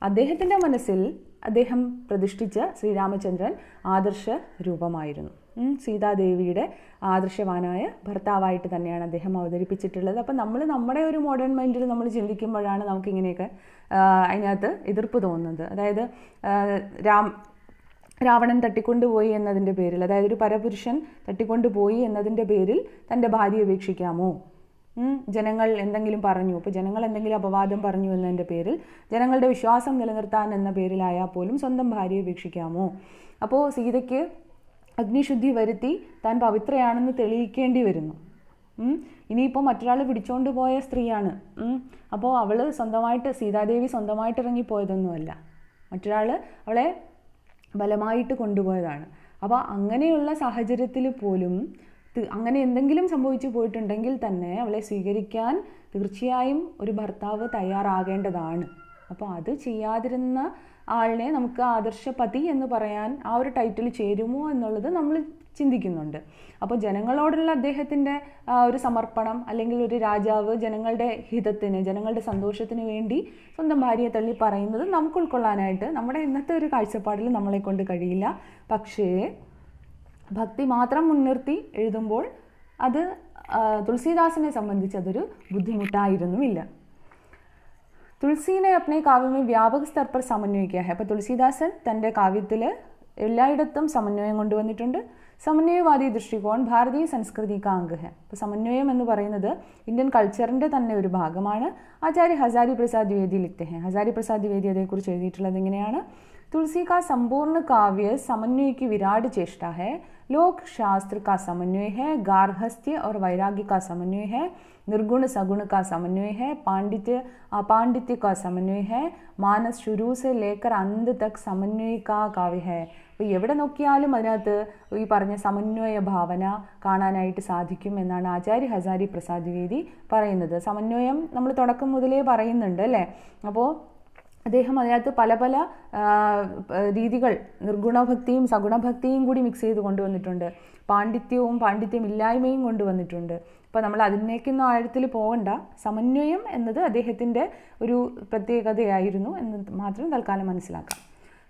അദ്ദേഹത്തിൻ്റെ മനസ്സിൽ അദ്ദേഹം പ്രതിഷ്ഠിച്ച ശ്രീരാമചന്ദ്രൻ ആദർശ രൂപമായിരുന്നു. സീതാദേവിയുടെ ആദർശവാനായ ഭർത്താവായിട്ട് തന്നെയാണ് അദ്ദേഹം അവതരിപ്പിച്ചിട്ടുള്ളത്. അപ്പം നമ്മൾ നമ്മുടെ ഒരു മോഡേൺ മൈൻഡിൽ നമ്മൾ ചിന്തിക്കുമ്പോഴാണ് നമുക്കിങ്ങനെയൊക്കെ അതിനകത്ത് എതിർപ്പ് തോന്നുന്നത്. അതായത് രാവണൻ തട്ടിക്കൊണ്ടുപോയി എന്നതിൻ്റെ പേരിൽ, അതായത് ഒരു പരപുരുഷൻ തട്ടിക്കൊണ്ടുപോയി എന്നതിൻ്റെ പേരിൽ തൻ്റെ ഭാര്യയെ ഉപേക്ഷിക്കാമോ? ജനങ്ങൾ എന്തെങ്കിലും പറഞ്ഞു, അപ്പോൾ ജനങ്ങൾ എന്തെങ്കിലും അപവാദം പറഞ്ഞു എന്നതിൻ്റെ പേരിൽ ജനങ്ങളുടെ വിശ്വാസം നിലനിർത്താൻ എന്ന പേരിലായാൽ പോലും സ്വന്തം ഭാര്യയെ ഉപേക്ഷിക്കാമോ? അപ്പോൾ സീതയ്ക്ക് അഗ്നിശുദ്ധി വരുത്തി താൻ പവിത്രയാണെന്ന് തെളിയിക്കേണ്ടി വരുന്നു. ഇനിയിപ്പോൾ മറ്റൊരാൾ പിടിച്ചോണ്ട് പോയ സ്ത്രീയാണ്. അപ്പോൾ അവൾ സ്വന്തമായിട്ട്, സീതാദേവി സ്വന്തമായിട്ട് ഇറങ്ങിപ്പോയതൊന്നുമല്ല, മറ്റൊരാൾ അവളെ ബലമായിട്ട് കൊണ്ടുപോയതാണ്. അപ്പോൾ അങ്ങനെയുള്ള സാഹചര്യത്തിൽ പോലും അങ്ങനെ എന്തെങ്കിലും സംഭവിച്ചു പോയിട്ടുണ്ടെങ്കിൽ തന്നെ അവളെ സ്വീകരിക്കാൻ തീർച്ചയായും ഒരു ഭർത്താവ് തയ്യാറാകേണ്ടതാണ്. അപ്പോൾ അത് ചെയ്യാതിരുന്ന ആളിനെ നമുക്ക് ആദർശപതി എന്ന് പറയാൻ ആ ഒരു ടൈറ്റിൽ ചേരുമോ എന്നുള്ളത് നമ്മൾ ചിന്തിക്കുന്നുണ്ട്. അപ്പോൾ ജനങ്ങളോടുള്ള അദ്ദേഹത്തിൻ്റെ ഒരു സമർപ്പണം, അല്ലെങ്കിൽ ഒരു രാജാവ് ജനങ്ങളുടെ ഹിതത്തിന്, ജനങ്ങളുടെ സന്തോഷത്തിന് വേണ്ടി സ്വന്തം ഭാര്യയെ തള്ളി പറയുന്നത് നമുക്ക് ഉൾക്കൊള്ളാനായിട്ട് നമ്മുടെ ഇന്നത്തെ ഒരു കാഴ്ചപ്പാടിൽ നമ്മളെ കൊണ്ട് കഴിയില്ല. പക്ഷേ ഭക്തി മാത്രം മുൻനിർത്തി എഴുതുമ്പോൾ അത് തുളസീദാസിനെ സംബന്ധിച്ച് അതൊരു ബുദ്ധിമുട്ടായിരുന്നുമില്ല. തുളസീനെ अपने काव्य में व्यापक स्तर पर समन्वय किया है. അപ്പോൾ തുളസീദാസൻ തൻ്റെ കാവ്യത്തിൽ എല്ലായിടത്തും സമന്വയം കൊണ്ടുവന്നിട്ടുണ്ട്. സമന്വയവാദി ദൃഷ്ടികോൺ ഭാരതീയ സംസ്കൃതി കാ അംഗ ഹെ. അപ്പോൾ സമന്വയം എന്ന് പറയുന്നത് ഇന്ത്യൻ കൾച്ചറിൻ്റെ തന്നെ ഒരു ഭാഗമാണ്. ആചാര്യ ഹസാരി പ്രസാദ് ദ്വിവേദി ലിഖ്തെ ഹെ. ഹസാരി പ്രസാദ് ദ്വിവേദി അതേക്കുറിച്ച് എഴുതിയിട്ടുള്ളത് ഇങ്ങനെയാണ്: तुलसी का संपूर्ण काव्य समन्वय की विराट चेष्टा है. लोक शास्त्र का समन्वय है, गार्हस्थ्य और वैराग्य का समन्वय है, निर्गुण सगुण का समन्वय है, पांडित्य अपांडित्य का समन्वय है, मानस शुरू से लेकर अंत तक समन्वय का काव्य है. അപ്പോൾ എവിടെ നോക്കിയാലും അതിനകത്ത് ഈ പറഞ്ഞ സമന്വയ ഭാവന കാണാനായിട്ട് സാധിക്കും എന്നാണ് ആചാര്യ ഹസാരി പ്രസാദ് ദ്വിവേദി പറയുന്നത്. സമന്വയം നമ്മൾ തുടക്കം മുതലേ പറയുന്നുണ്ട് അല്ലേ. അപ്പോൾ അദ്ദേഹം അതിനകത്ത് പല പല രീതികൾ, നിർഗുണഭക്തിയും സഗുണഭക്തിയും കൂടി മിക്സ് ചെയ്ത് കൊണ്ടുവന്നിട്ടുണ്ട്. പാണ്ഡിത്യവും പാണ്ഡിത്യമില്ലായ്മയും കൊണ്ടുവന്നിട്ടുണ്ട്. അപ്പോൾ നമ്മൾ അതിനേക്കൊന്നും ആഴത്തിൽ പോകണ്ട. സമന്വയം എന്നത് അദ്ദേഹത്തിൻ്റെ ഒരു പ്രത്യേകതയായിരുന്നു എന്ന് മാത്രം തൽക്കാലം മനസ്സിലാക്കാം.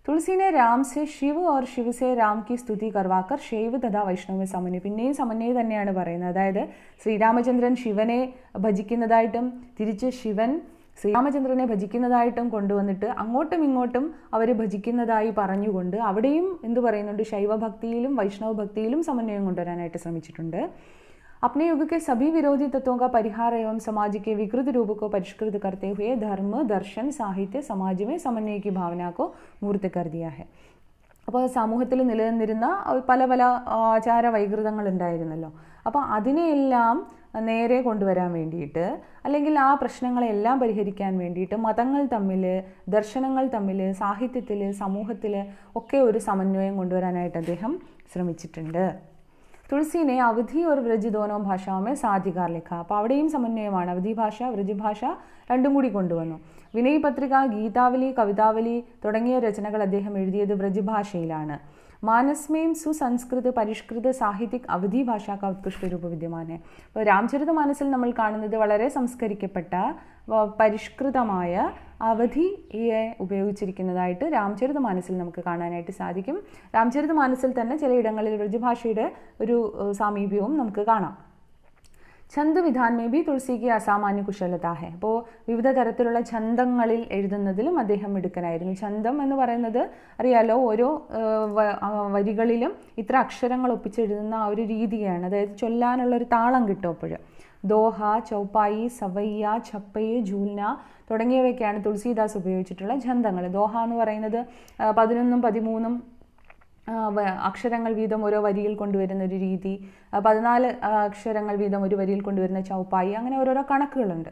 तुलसी ने राम से शिव और शिव से राम की स्तुति करवाकर शैव तथा वैष्णव में സമന്വയം, പിന്നെയും സമന്വയം തന്നെയാണ് പറയുന്നത്. അതായത് ശ്രീരാമചന്ദ്രൻ ശിവനെ ഭജിക്കുന്നതായിട്ടും തിരിച്ച് ശിവൻ ശ്രീരാമചന്ദ്രനെ ഭജിക്കുന്നതായിട്ടും കൊണ്ടുവന്നിട്ട് അങ്ങോട്ടും ഇങ്ങോട്ടും അവർ ഭജിക്കുന്നതായി പറഞ്ഞുകൊണ്ട് അവിടെയും എന്തു പറയുന്നുണ്ട്, ശൈവഭക്തിയിലും വൈഷ്ണവ ഭക്തിയിലും സമന്വയം കൊണ്ടുവരാനായിട്ട് ശ്രമിച്ചിട്ടുണ്ട്. अपने युग के सभी विरोधी तत्वों का परिहार एवं समाज के विकृत रूप को परिष्कृत करते हुए धर्म, दर्शन, साहित्य, समाज में समन्वय की भावना को मूर्त कर दिया है. അപ്പോൾ സമൂഹത്തിൽ നിലനിന്നിരുന്ന പല പല ആചാര വൈകൃതങ്ങൾ ഉണ്ടായിരുന്നല്ലോ. അപ്പോൾ അതിനെയെല്ലാം നേരെ കൊണ്ടുവരാൻ വേണ്ടിയിട്ട്, അല്ലെങ്കിൽ ആ പ്രശ്നങ്ങളെല്ലാം പരിഹരിക്കാൻ വേണ്ടിയിട്ട് മതങ്ങൾ തമ്മിൽ, ദർശനങ്ങൾ തമ്മിൽ, സാഹിത്യത്തിൽ, സമൂഹത്തിൽ ഒക്കെ ഒരു സമന്വയം കൊണ്ടുവരാനായിട്ട് അദ്ദേഹം ശ്രമിച്ചിട്ടുണ്ട്. തുളസി ने अवधि और व्रज दोनों भाषाओं में साधिकार लिखा. അപ്പോൾ അവിടെയും സമന്വയമാണ്. അവധി ഭാഷ, വ്രജഭാഷ രണ്ടും കൂടി കൊണ്ടുവന്നു. വിനയ് പത്രിക, ഗീതാവലി, കവിതാവലി തുടങ്ങിയ രചനകൾ അദ്ദേഹം എഴുതിയത് വ്രജഭാഷയിലാണ്. മാനസ്മേം സുസംസ്കൃത പരിഷ്കൃത സാഹിത്യക് അവധി ഭാഷ കാ ഉത്കൃഷ്ട രൂപ വിദ്യമാനെ. അപ്പോൾ രാംചരിത മാനസിൽ നമ്മൾ കാണുന്നത് വളരെ സംസ്കരിക്കപ്പെട്ട പരിഷ്കൃതമായ അവധിയെ ഉപയോഗിച്ചിരിക്കുന്നതായിട്ട് രാംചരിത മാനസിൽ നമുക്ക് കാണാനായിട്ട് സാധിക്കും. രാംചരിത മാനസിൽ തന്നെ ചിലയിടങ്ങളിൽ വ്രജഭാഷയുടെ ഒരു സാമീപ്യവും നമുക്ക് കാണാം. ഛന്ദ വിധാൻ മേ ബി തുളസിക്ക് അസാമാന്യ കുശലത ഹെ. അപ്പോൾ വിവിധ തരത്തിലുള്ള ഛന്ദങ്ങളിൽ എഴുതുന്നതിലും അദ്ദേഹം മിടുക്കനായിരുന്നു. ഛന്ദം എന്ന് പറയുന്നത് അറിയാലോ, ഓരോ വരികളിലും ഇത്ര അക്ഷരങ്ങൾ ഒപ്പിച്ചെഴുതുന്ന ആ ഒരു രീതിയാണ്. അതായത് ചൊല്ലാനുള്ളൊരു താളം കിട്ടും. അപ്പോൾ ദോഹ, ചൗപ്പായി, സവയ്യ, ഛപ്പയ്, ജൂൽന തുടങ്ങിയവയൊക്കെയാണ് തുളസീദാസ് ഉപയോഗിച്ചിട്ടുള്ള ഛന്ദങ്ങൾ. ദോഹ എന്ന് പറയുന്നത് 11ഉം 13ഉം അക്ഷരങ്ങൾ വീതം ഓരോ വരിയിൽ കൊണ്ടുവരുന്ന ഒരു രീതി, 14 അക്ഷരങ്ങൾ വീതം ഒരു വരിയിൽ കൊണ്ടുവരുന്ന ചൗപ്പായി, അങ്ങനെ ഓരോരോ കണക്കുകളുണ്ട്.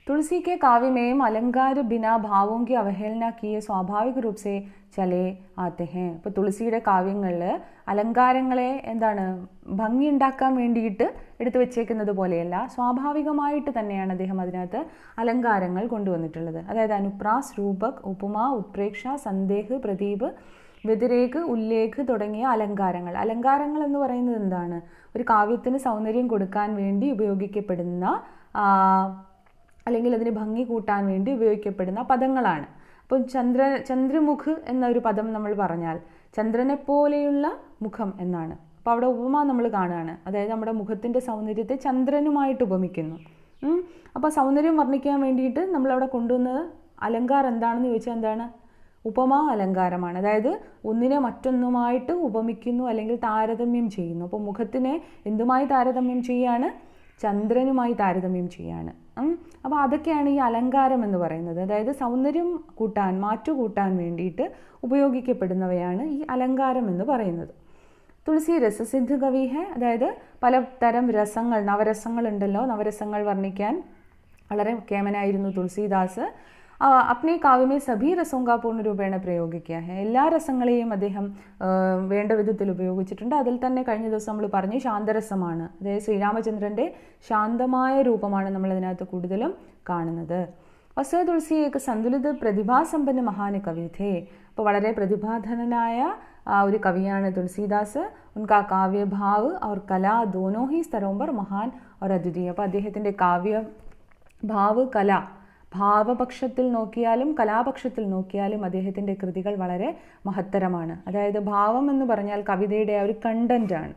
तुलसी के काव्य में अलंकार बिना भावों की अवहेलना किए स्वाभाविक रूप से चले आते हैं. ഇപ്പോൾ തുളസിയുടെ കാവ്യങ്ങളിൽ അലങ്കാരങ്ങളെ എന്താണ് ഭംഗി ഉണ്ടാക്കാൻ വേണ്ടിയിട്ട് എടുത്തു വെച്ചേക്കുന്നത് പോലെയല്ല, സ്വാഭാവികമായിട്ട് തന്നെയാണ് അദ്ദേഹം അതിനകത്ത് അലങ്കാരങ്ങൾ കൊണ്ടുവന്നിട്ടുള്ളത്. അതായത് അനുപ്രാസ്, രൂപക്, ഉപമ, ഉത്പ്രേക്ഷ, സന്ദേഹ്, പ്രദീപ്, വ്യതിരേക്, ഉല്ലേഖ് തുടങ്ങിയ അലങ്കാരങ്ങൾ. അലങ്കാരങ്ങൾ എന്ന് പറയുന്നത് എന്താണ്? ഒരു കാവ്യത്തിന് സൗന്ദര്യം കൊടുക്കാൻ വേണ്ടി ഉപയോഗിക്കപ്പെടുന്ന അല്ലെങ്കിൽ അതിന് ഭംഗി കൂട്ടാൻ വേണ്ടി ഉപയോഗിക്കപ്പെടുന്ന പദങ്ങളാണ്. അപ്പോൾ ചന്ദ്രമുഖ് എന്നൊരു പദം നമ്മൾ പറഞ്ഞാൽ ചന്ദ്രനെ പോലെയുള്ള മുഖം എന്നാണ്. അപ്പോൾ അവിടെ ഉപമ നമ്മൾ കാണുകയാണ്. അതായത് നമ്മുടെ മുഖത്തിൻ്റെ സൗന്ദര്യത്തെ ചന്ദ്രനുമായിട്ട് ഉപമിക്കുന്നു. അപ്പോൾ സൗന്ദര്യം വർണ്ണിക്കാൻ വേണ്ടിയിട്ട് നമ്മളവിടെ കൊണ്ടുവന്നത് അലങ്കാരം എന്താണെന്ന് ചോദിച്ചാൽ എന്താണ്? ഉപമാ അലങ്കാരമാണ്. അതായത് ഒന്നിനെ മറ്റൊന്നുമായിട്ട് ഉപമിക്കുന്നു അല്ലെങ്കിൽ താരതമ്യം ചെയ്യുന്നു. അപ്പോൾ മുഖത്തിനെ എന്തുമായി താരതമ്യം ചെയ്യാണ്? ചന്ദ്രനുമായി താരതമ്യം ചെയ്യാണ്. അപ്പോൾ അതൊക്കെയാണ് ഈ അലങ്കാരം എന്ന് പറയുന്നത്. അതായത് സൗന്ദര്യം കൂട്ടാൻ, മാറ്റുകൂട്ടാൻ വേണ്ടിയിട്ട് ഉപയോഗിക്കപ്പെടുന്നവയാണ് ഈ അലങ്കാരം എന്ന് പറയുന്നത്. തുളസി രസസിദ്ധ കവി ഹെ. അതായത് പലതരം രസങ്ങൾ, നവരസങ്ങൾ ഉണ്ടല്ലോ, നവരസങ്ങൾ വർണ്ണിക്കാൻ വളരെ കേമനായിരുന്നു തുളസീദാസ്. अपने काव्य में सभी रसों का पूर्ण रूपेण प्रयोग किया है. എല്ലാ രസങ്ങളെയും അദ്ദേഹം വേണ്ട വിധത്തിൽ ഉപയോഗിച്ചിട്ടുണ്ട്. അതിൽ തന്നെ കഴിഞ്ഞ ദിവസം നമ്മൾ പറഞ്ഞു ശാന്തരസമാണ്. അതായത് ശ്രീരാമചന്ദ്രൻ്റെ ശാന്തമായ രൂപമാണ് നമ്മൾ അതിനകത്ത് കൂടുതലും കാണുന്നത്. വസുധ തുളസി एक संतुलित പ്രതിഭാസമ്പന്ന മഹാൻ കവി थे. അപ്പോൾ വളരെ പ്രതിഭാധനനായ ഒരു കവിയാണ് തുളസീദാസ്. ഉनका काव्य भाव और कला दोनों ही स्तरों पर महान और अद्वितीय. അപ്പോൾ അദ്ദേഹത്തിൻ്റെ കാവ്യ ഭാവ്, കല, ഭാവപക്ഷത്തിൽ നോക്കിയാലും കലാപക്ഷത്തിൽ നോക്കിയാലും അദ്ദേഹത്തിൻ്റെ കൃതികൾ വളരെ മഹത്തരമാണ്. അതായത് ഭാവം എന്ന് പറഞ്ഞാൽ കവിതയുടെ ആ ഒരു കണ്ടൻ്റാണ്.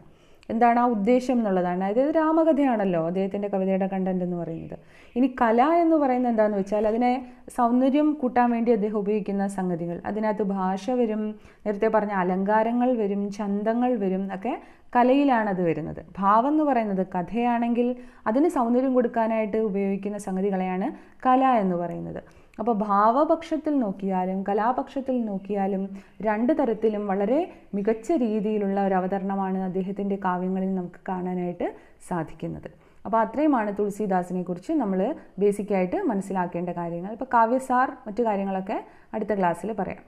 എന്താണ് ആ ഉദ്ദേശം എന്നുള്ളതാണ്. അതായത് രാമകഥയാണല്ലോ അദ്ദേഹത്തിൻ്റെ കവിതയുടെ കണ്ടന്റ് എന്ന് പറയുന്നത്. ഇനി കല എന്ന് പറയുന്നത് എന്താണെന്ന് വെച്ചാൽ അതിനെ സൗന്ദര്യം കൂട്ടാൻ വേണ്ടി അദ്ദേഹം ഉപയോഗിക്കുന്ന സംഗതികൾ. അതിനകത്ത് ഭാഷ വരും, നേരത്തെ പറഞ്ഞ അലങ്കാരങ്ങൾ വരും, ഛന്ദങ്ങൾ വരും, ഒക്കെ കലയിലാണ് അത് വരുന്നത്. ഭാവം എന്ന് പറയുന്നത് കഥയാണെങ്കിൽ അതിന് സൗന്ദര്യം കൊടുക്കാനായിട്ട് ഉപയോഗിക്കുന്ന സംഗതികളെയാണ് കല എന്ന് പറയുന്നത്. അപ്പോൾ ഭാവപക്ഷത്തിൽ നോക്കിയാലും കലാപക്ഷത്തിൽ നോക്കിയാലും രണ്ട് തരത്തിലും വളരെ മികച്ച രീതിയിലുള്ള ഒരു അവതരണമാണ് അദ്ദേഹത്തിൻ്റെ കാവ്യങ്ങളിൽ നമുക്ക് കാണാനായിട്ട് സാധിക്കുന്നത്. അപ്പോൾ അത്രയുമാണ് തുളസീദാസിനെ കുറിച്ച് നമ്മൾ ബേസിക്കായിട്ട് മനസ്സിലാക്കേണ്ട കാര്യങ്ങൾ. ഇപ്പോൾ കാവ്യസാർ മറ്റു കാര്യങ്ങളൊക്കെ അടുത്ത ക്ലാസ്സിൽ പറയാം.